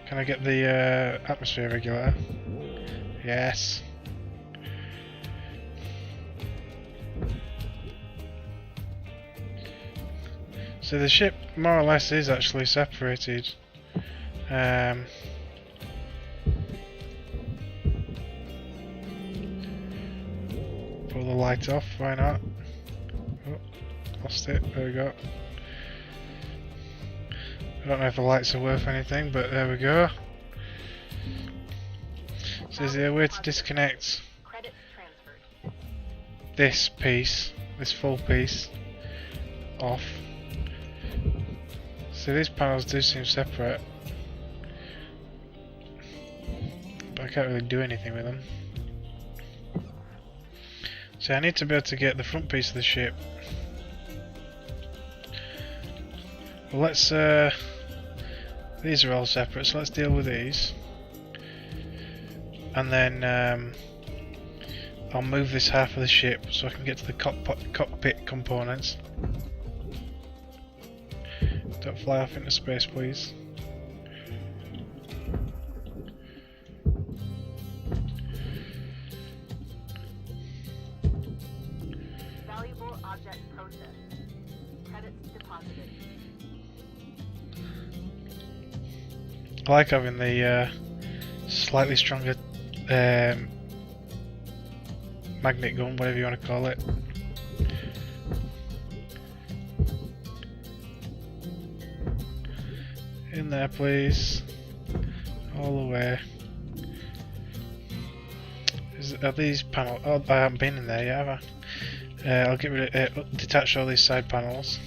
Can I get the atmosphere regulator? Yes. So the ship more or less is actually separated. Pull the light off, why not? Oh, lost it, there we go. I don't know if the lights are worth anything, but there we go. So is there a way to disconnect Credits transferred. this piece, this full piece, off? So these panels do seem separate, but I can't really do anything with them. So I need to be able to get the front piece of the ship. Well, let's these are all separate, so let's deal with these. And then I'll move this half of the ship so I can get to the cockpit components. Don't fly off into space, please. Valuable object processed. Credits deposited. I like having the slightly stronger magnet gun, whatever you want to call it. In there, please. All the way. Are these panels? Oh, I haven't been in there yet, have I? I'll get rid of, detach all these side panels.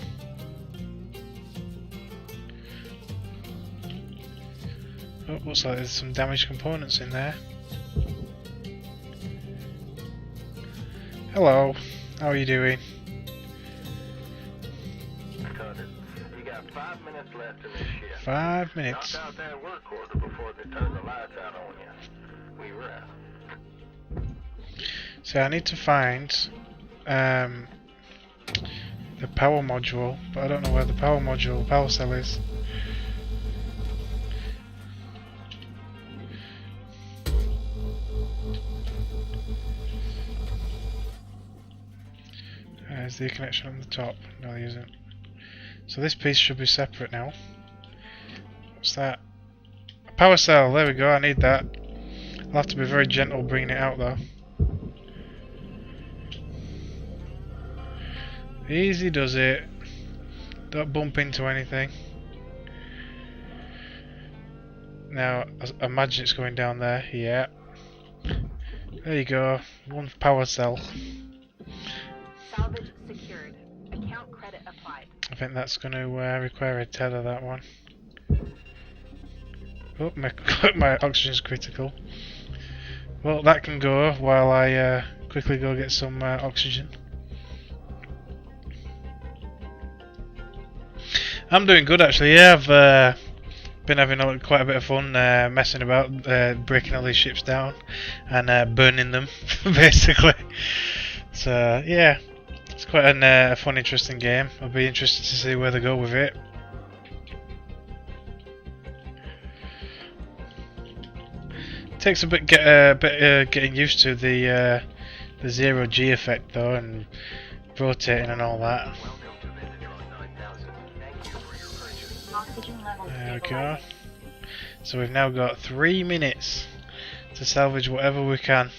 Oh, looks like there's some damaged components in there. Hello, how are you doing? Cutter, you got 5 minutes left in this shift. 5 minutes. Knock out that work order before they turn the lights out on you. We were out. So I need to find the power module, but I don't know where the power cell is. Is the connection on the top? No, there isn't. So this piece should be separate now. What's that? A power cell, there we go, I need that. I'll have to be very gentle bringing it out though. Easy does it. Don't bump into anything. Now, I imagine it's going down there. Yeah. There you go. One power cell. Salvage secured. Account credit applied. I think that's going to require a tether, that one. Oh, my oxygen's critical. Well, that can go while I quickly go get some oxygen. I'm doing good actually, yeah, I've been having quite a bit of fun messing about, breaking all these ships down and burning them, basically. So, yeah, it's quite a fun, interesting game. I'll be interested to see where they go with it. Takes a bit getting used to the zero G effect though, and rotating and all that. Welcome to Vinatron 9000. Thank you for your purchase. Oxygen levels There we go. stabilizing. So we've now got 3 minutes to salvage whatever we can.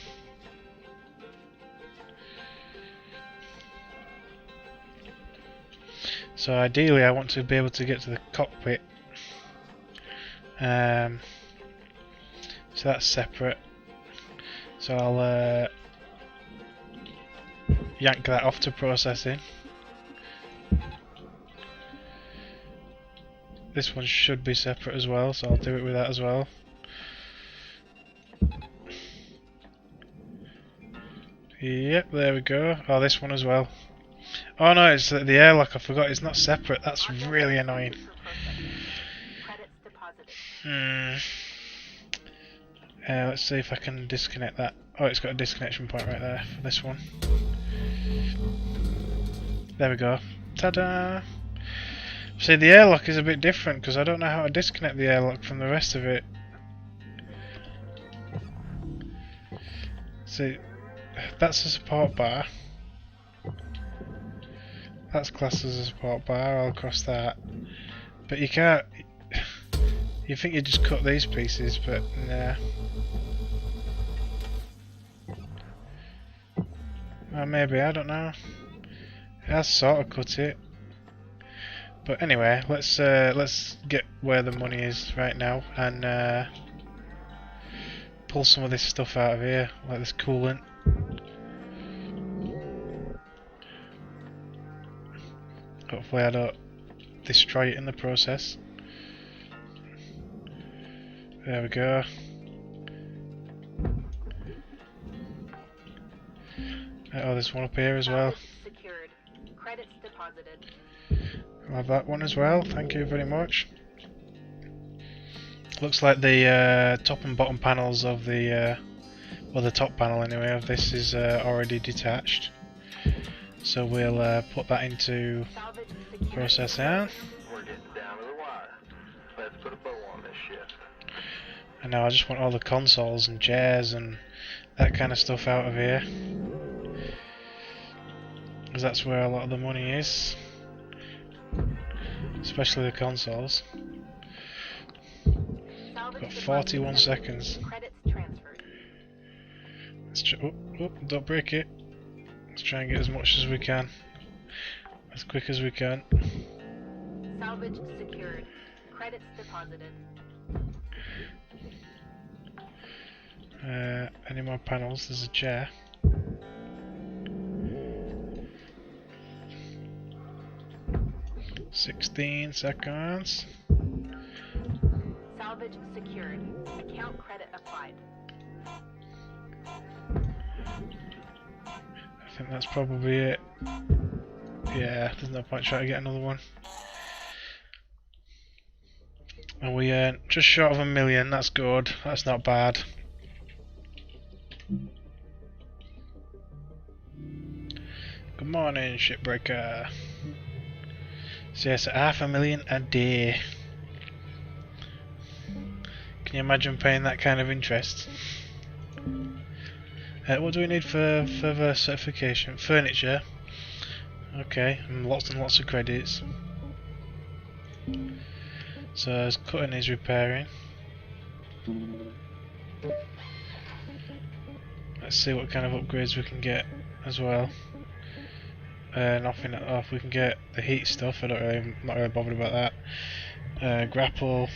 So ideally I want to be able to get to the cockpit. So that's separate. So I'll yank that off to processing. This one should be separate as well, so I'll do it with that as well. Yep, there we go. Oh, this one as well. Oh no, it's the airlock, I forgot, it's not separate. That's really annoying. Credits deposited. Let's see if I can disconnect that. Oh, it's got a disconnection point right there for this one. There we go. Ta-da! See, the airlock is a bit different because I don't know how to disconnect the airlock from the rest of it. See, that's a support bar. That's classed as a support bar, I'll cross that. But you can't... You think you just cut these pieces, but nah. Well, maybe, I don't know. It has sort of cut it. But anyway, let's get where the money is right now and pull some of this stuff out of here, like this coolant. Hopefully I don't destroy it in the process. There we go. Oh, there's one up here as well. Salvage secured. Credits deposited. I'll have that one as well, thank you very much. Looks like the top and bottom panels of the, well, the top panel anyway of this is already detached. So we'll put that into Salvage secured. processing. We're getting down to the wire. Let's put a bow on this shift. And now I just want all the consoles and chairs and that kind of stuff out of here. Because that's where a lot of the money is. Especially the consoles. Salvage Got deposit 41 accepted. seconds. Credits transferred. Let's don't break it. Let's try and get as much as we can. As quick as we can. Salvage secured. Credits deposited. Any more panels? There's a chair. "16 seconds. Salvage secured. Account credit applied. I think that's probably it. Yeah, there's no point trying to get another one. And we earned just short of 1 million. That's good. That's not bad. Good morning, Shipbreaker. So yes, 500,000 a day. Can you imagine paying that kind of interest? What do we need for further certification? Furniture. Okay, and lots of credits. So as cutting is repairing. Let's see what kind of upgrades we can get as well. Nothing off. We can get the heat stuff. I'm not really bothered about that. Grapple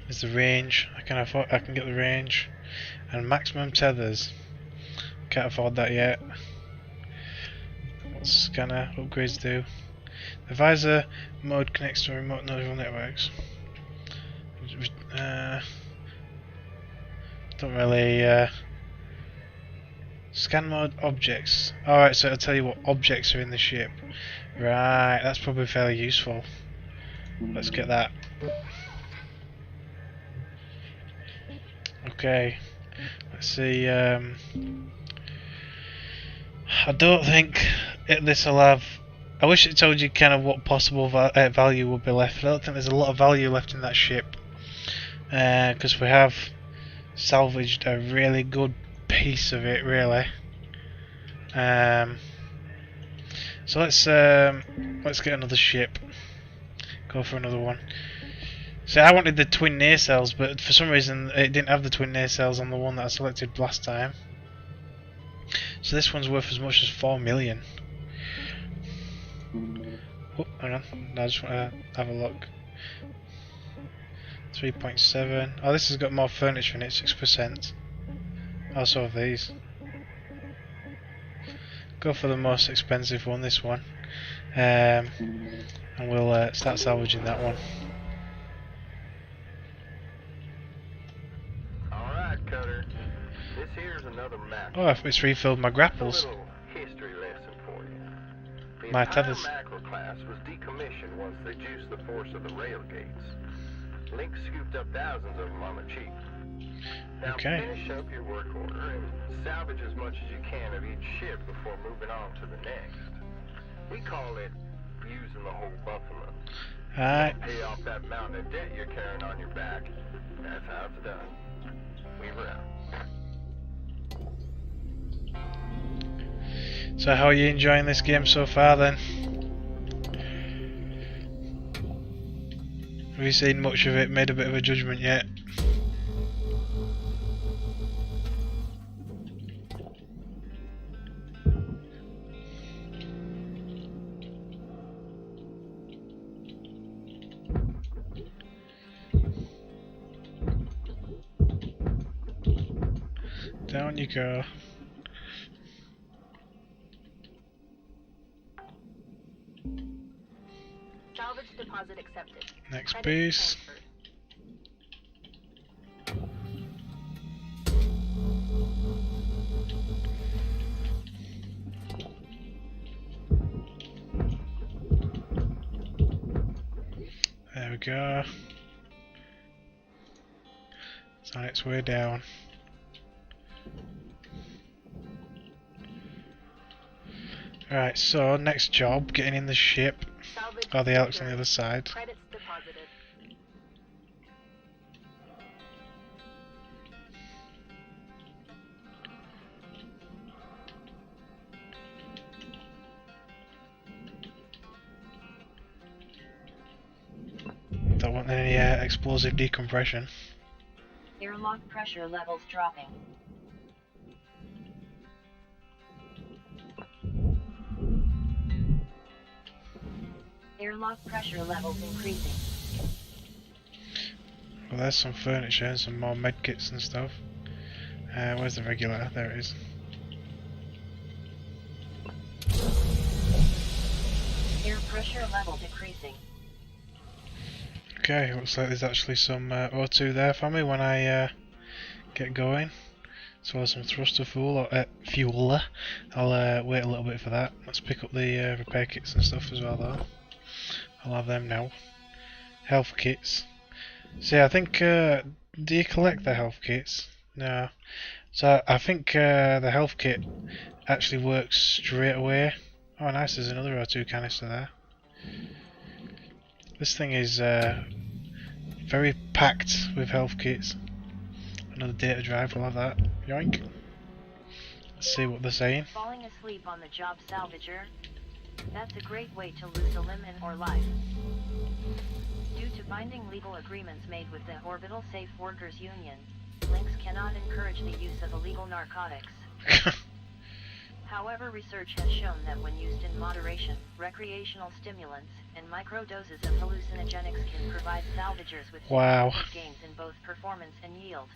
is the range. I can get the range and maximum tethers. Can't afford that yet. What's scanner upgrades do? The visor mode connects to remote neural networks. Don't really. Scan mode objects. Alright, so it'll tell you what objects are in the ship. Right, that's probably fairly useful. Let's get that. Okay, let's see. I don't think this will have. I wish it told you kind of what possible value would be left. I don't think there's a lot of value left in that ship, because we have salvaged a really good piece of it, really. So let's get another ship. Go for another one. So I wanted the twin nacelles, but for some reason it didn't have the twin nacelles on the one that I selected last time. So this one's worth as much as 4 million. Oh, hang on. No, I just want to have a look. 3.7. Oh, this has got more furniture in it, 6%. Also have these. Go for the most expensive one, this one. And we'll start salvaging that one. Alright, Cutter. This here's another map. Oh, it's refilled my grapples. A little history lesson for you. The My entire tethers. macro class was decommissioned once they juiced the force of the rail gates. Link scooped up thousands of them on the cheap. Now Okay. finish up your work order and salvage as much as you can of each ship before moving on to the next. We call it using the whole buffalo. Alright. Pay off that mountain of debt you're carrying on your back. That's how it's done. Weaver out. So how are you enjoying this game so far then? Have you seen much of it? Made a bit of a judgment yet? Down you go. Salvage deposit accepted. Next Credits piece. transferred. There we go. It's on its way down. Right, so next job, getting in the ship. Salvage Oh, the Alex on the secured. other side. Credits deposited. Don't want any explosive decompression. Airlock pressure levels dropping. Airlock pressure levels increasing. Well, there's some furniture and some more medkits and stuff. Where's the regulator? There it is. Air pressure level decreasing. Okay, looks like there's actually some O2 there for me when I get going. So there's some thruster fuel. I'll wait a little bit for that. Let's pick up the repair kits and stuff as well though. I'll have them now. Health kits. See, I think, do you collect the health kits? No. So I think the health kit actually works straight away. Oh nice, there's another O2 canister there. This thing is very packed with health kits. Another data drive, we'll have that. Yoink. Let's see what they're saying. Falling asleep on the job, Salvager? That's a great way to lose a limb or life. Due to binding legal agreements made with the Orbital Safe Workers Union, Lynx cannot encourage the use of illegal narcotics. However, research has shown that when used in moderation, recreational stimulants and microdoses of hallucinogenics can provide salvagers with significant gains in both performance and yield.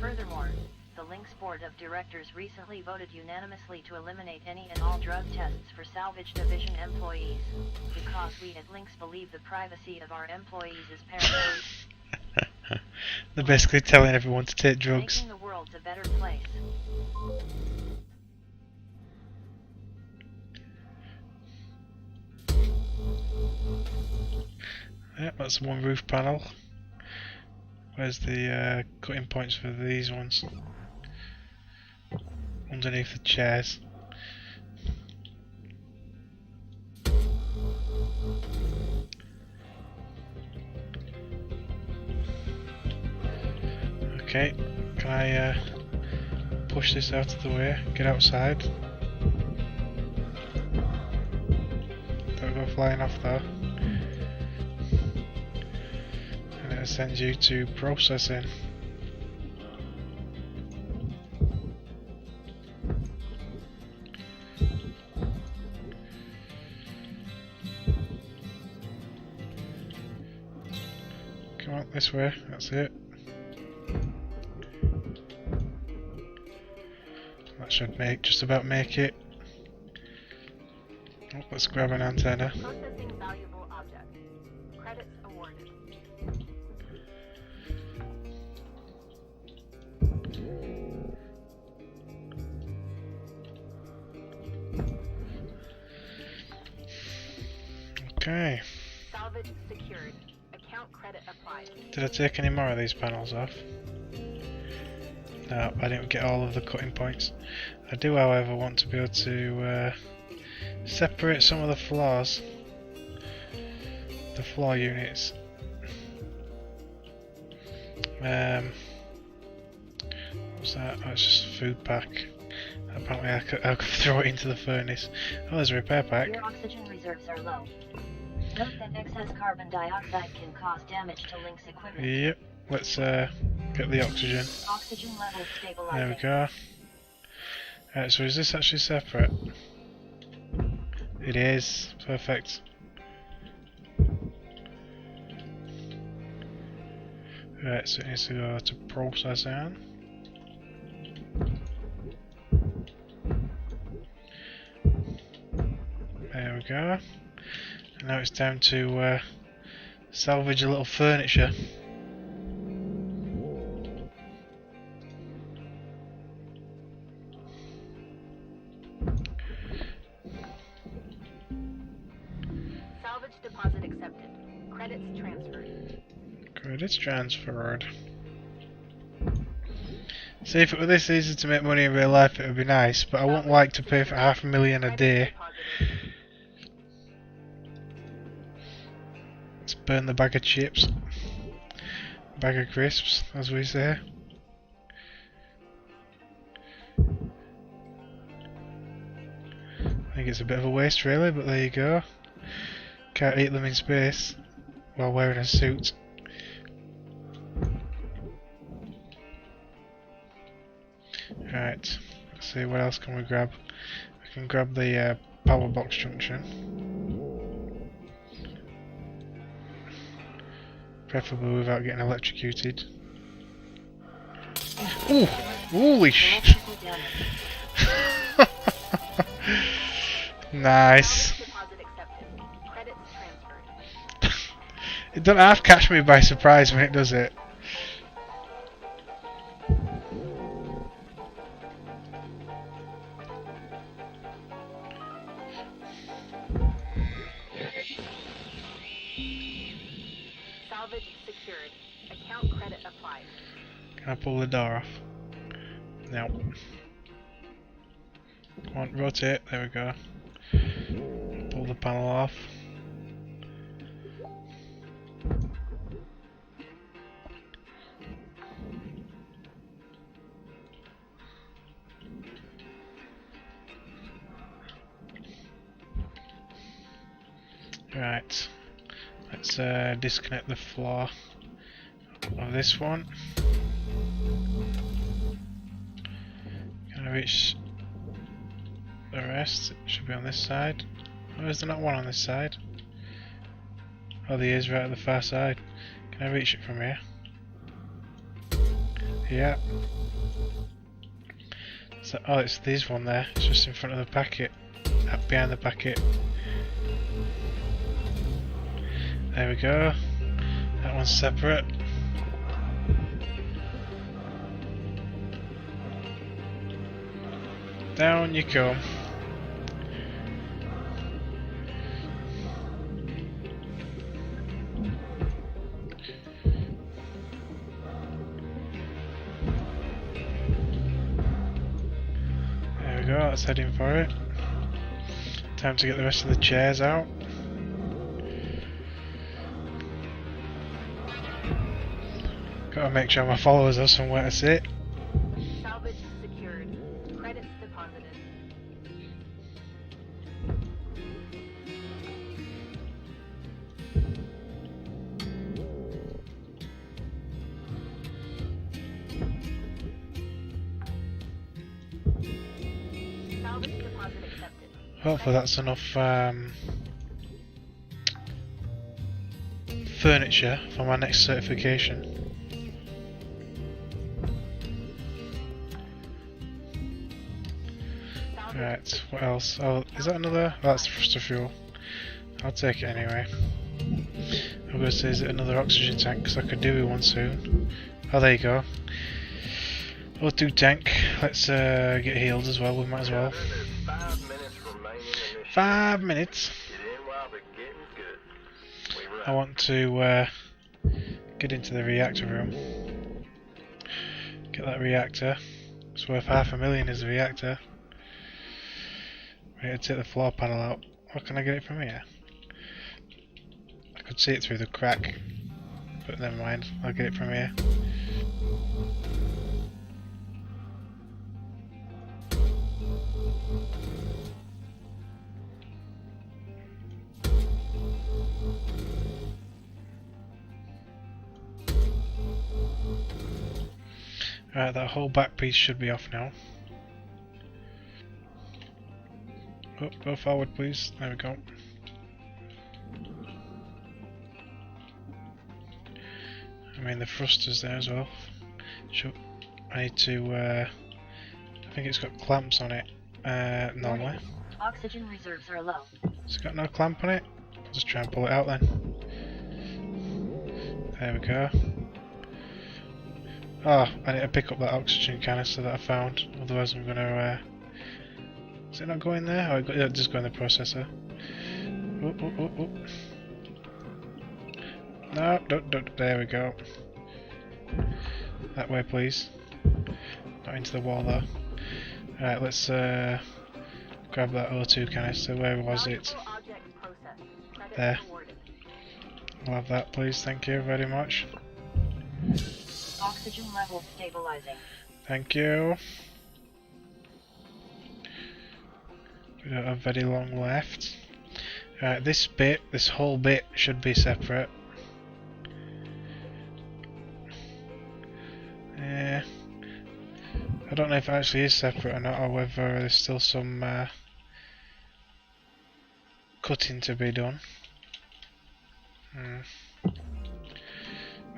Furthermore, the Lynx Board of Directors recently voted unanimously to eliminate any and all drug tests for Salvage Division employees, because we at Lynx believe the privacy of our employees is paramount. They're basically telling everyone to take drugs. Making the world a better place. Yep, that's one roof panel. Where's the cutting points for these ones? Underneath the chairs. Okay, can I push this out of the way? Get outside. Don't go flying off though. And it'll send you to processing. Come on, this way, that's it. That should just about make it. Oh, let's grab an antenna. Processing valuable objects. Credits awarded. Okay. Salvage secured. Account credit applied. Did I take any more of these panels off? No, I didn't get all of the cutting points. I do, however, want to be able to separate some of the floors. The floor units. What's that? Oh, it's just a food pack. Apparently I could throw it into the furnace. Oh, there's a repair pack. Your oxygen reserves are low. Note that excess carbon dioxide can cause damage to Lynx equipment. Yep, let's get the oxygen. Oxygen levels stabilizing. There we go. Right, so is this actually separate? It is. Perfect. Right, so it needs to go to processing. There we go. And now it's time to salvage a little furniture. Salvage deposit accepted. Credits transferred. Credits transferred. See, if it were this easy to make money in real life, it would be nice, but I wouldn't like to pay for $500,000 a day. Let's burn the bag of chips. Bag of crisps, as we say. I think it's a bit of a waste really, but there you go. Can't eat them in space while wearing a suit. Right, let's see, what else can we grab? We can grab the power box junction. Preferably without getting electrocuted. Ooh! Holy sh! Electrical damage. Nice. Deposit accepted. Credits transferred. It doesn't half catch me by surprise when it does it. Salvage secured. Account credit applied. Can I pull the door off? No. Come on, rotate. There we go. Pull the panel off. Right. Let's disconnect the floor of this one. Can I reach the rest? It should be on this side. Oh, is there not one on this side? Oh, there is right at the far side. Can I reach it from here? Yeah. So, oh, it's this one there. It's just in front of the packet. Up behind the packet. There we go. That one's separate. Down you come. There we go, let's head in for it. Time to get the rest of the chairs out. Gotta make sure my followers have somewhere to sit. Salvage secured. Credits deposited. Salvage deposit accepted. Hopefully that's enough furniture for my next certification. Right, what else? Oh, is that another? Oh, that's thruster fuel. I'll take it anyway. I'm going to say, is it another oxygen tank? Because I could do with one soon. Oh, there you go. O2 tank. Let's get healed as well. We might as well. There's 5 minutes remaining in this 5 minutes. Get in while the getting's good. We run. I want to get into the reactor room. Get that reactor. It's worth $500,000 as a reactor. Ready to take the floor panel out. Or can I get it from here? I could see it through the crack. But never mind, I'll get it from here. Right, that whole back piece should be off now. Oh, go forward please, there we go. I mean the thruster's there as well. I need to, I think it's got clamps on it, normally. Oxygen reserves are low. It's got no clamp on it? I'll just try and pull it out then. There we go. Oh, I need to pick up that oxygen canister that I found, otherwise I'm gonna, is it not going there? Oh, it just go in the processor. Oh. No, don't, there we go. That way please. Not into the wall though. Alright, let's grab that O2 canister. Where was it? There. I'll have that please, thank you very much. Oxygen levels stabilizing. Thank you. We don't have very long left. Right, this whole bit should be separate. Yeah. I don't know if it actually is separate or not, or whether there's still some cutting to be done.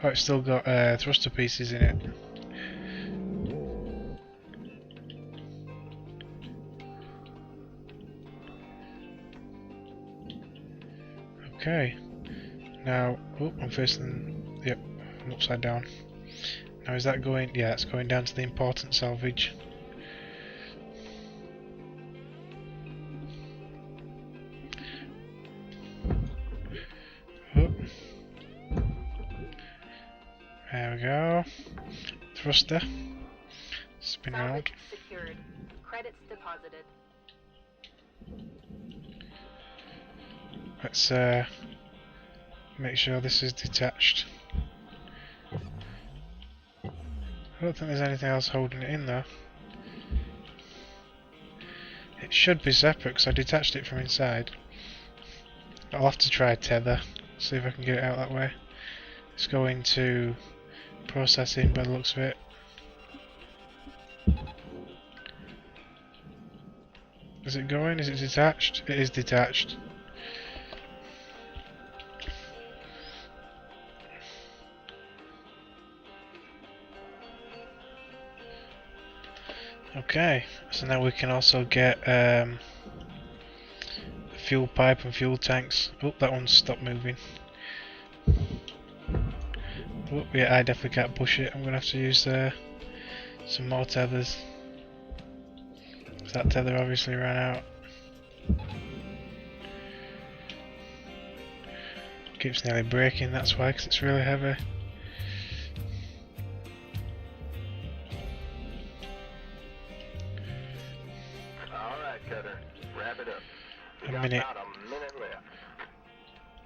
Oh, it's still got thruster pieces in it. Okay. Now, oh, I'm facing. Yep, I'm upside down. Now, is that going? Yeah, it's going down to the important salvage. Oh. There we go. Thruster. Spin around. Secured. Credits deposited. Let's make sure this is detached. I don't think there's anything else holding it in though. It should be separate because I detached it from inside. I'll have to try tether, see if I can get it out that way. It's going to processing by the looks of it. Is it going? Is it detached? It is detached. Okay, so now we can also get the fuel pipe and fuel tanks. Oh, that one's stopped moving. Oh, yeah, I definitely can't push it. I'm going to have to use some more tethers. That tether obviously ran out. Keeps nearly breaking, that's why, because it's really heavy. Alright, Cutter. Wrap it up. A We got minute. about a minute left.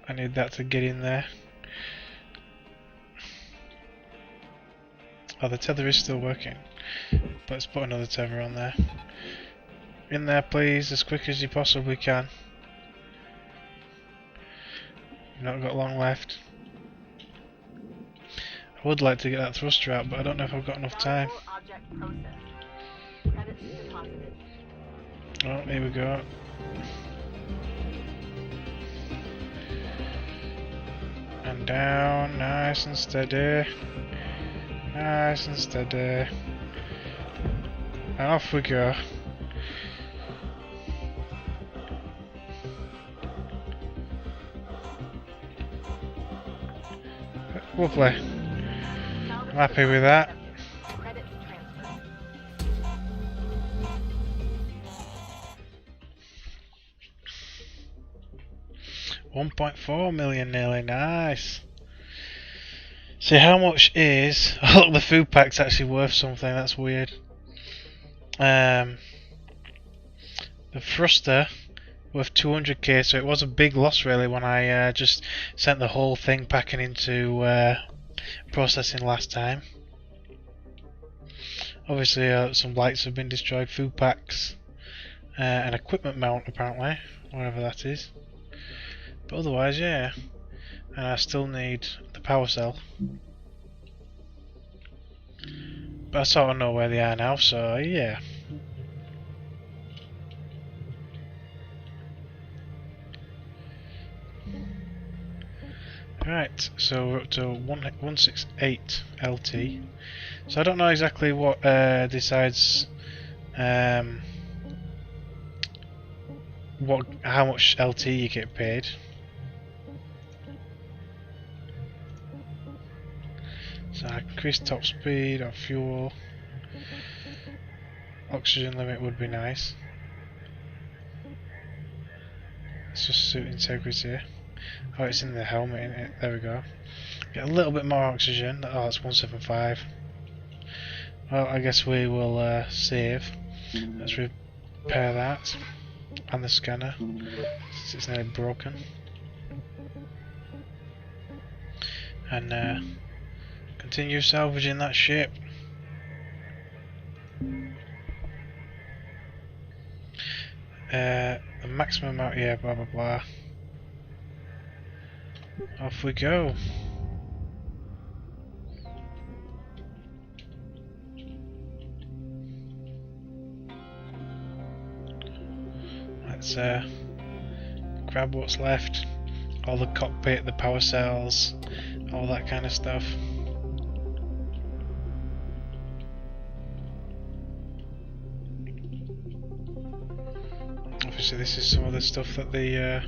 I need that to get in there. Oh, the tether is still working. But let's put another tether on there. In there, please, as quick as you possibly can. You've not got long left. I would like to get that thruster out, but I don't know if I've got enough time. Valuable object processed. Credits deposited. Oh, here we go. And down, nice and steady. Nice and steady. And off we go. Lovely. I'm happy with that. Credits transferred. 1.4 million nearly, nice. See, how much is... Oh, look, the food pack's actually worth something, that's weird. The thruster worth 200k, so it was a big loss really when I just sent the whole thing packing into processing last time. Obviously some lights have been destroyed, food packs, an equipment mount apparently, whatever that is. But otherwise, yeah. And I still need the power cell. But I sort of know where they are now, so yeah. Right, so we're up to 168 LT. So I don't know exactly what decides how much LT you get paid. So I increase top speed or fuel. Oxygen limit would be nice. It's just suit integrity. Oh, it's in the helmet, isn't it? There we go. Get a little bit more oxygen. Oh, that's 175. Well, I guess we will save. Let's repair that. And the scanner, since it's nearly broken. And continue salvaging that ship. The maximum amount, yeah, blah blah blah. Off we go. Let's grab what's left. All the cockpit, the power cells, all that kind of stuff. Obviously this is some of the stuff that the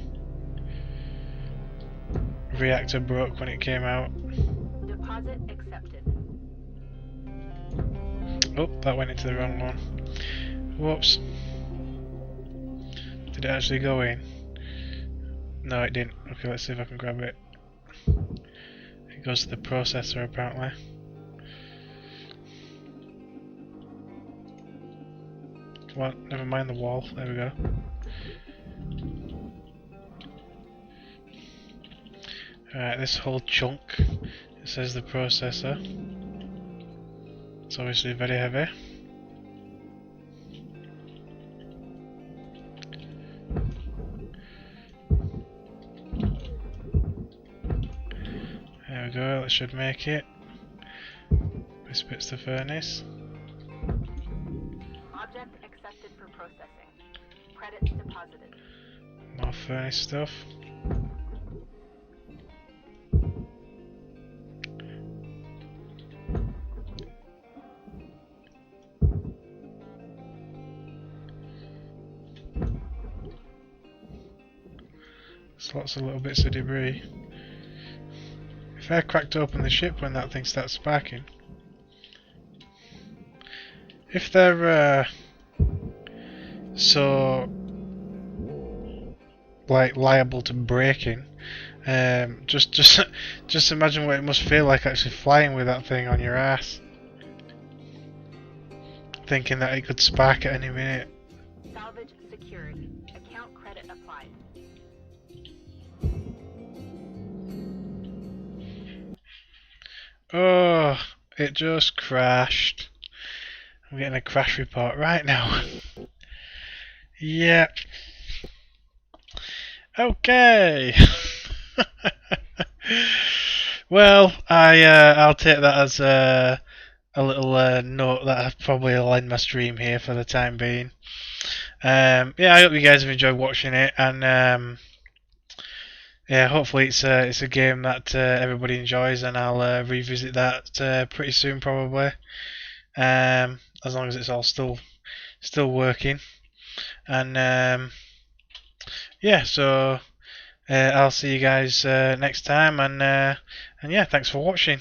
reactor broke when it came out. Deposit accepted. Oh, that went into the wrong one. Whoops. Did it actually go in? No, it didn't. Okay, let's see if I can grab it. It goes to the processor apparently. Come on, never mind the wall. There we go. Alright, this whole chunk, it says the processor. It's obviously very heavy. There we go, that should make it. This bit's the furnace. Object accepted for processing. Credits deposited. More furnace stuff. There's lots of little bits of debris. If I cracked open the ship when that thing starts sparking, if they're so like liable to breaking, just imagine what it must feel like actually flying with that thing on your ass, thinking that it could spark at any minute. Salvage secured. Account credit applied. Oh, it just crashed. I'm getting a crash report right now. Yep. Okay. Well, I'll take that as a little note that I'll probably end my stream here for the time being. Yeah, I hope you guys have enjoyed watching it, and yeah, hopefully it's a game that everybody enjoys, and I'll revisit that pretty soon probably. As long as it's all still working, and yeah, so I'll see you guys next time, and yeah, thanks for watching.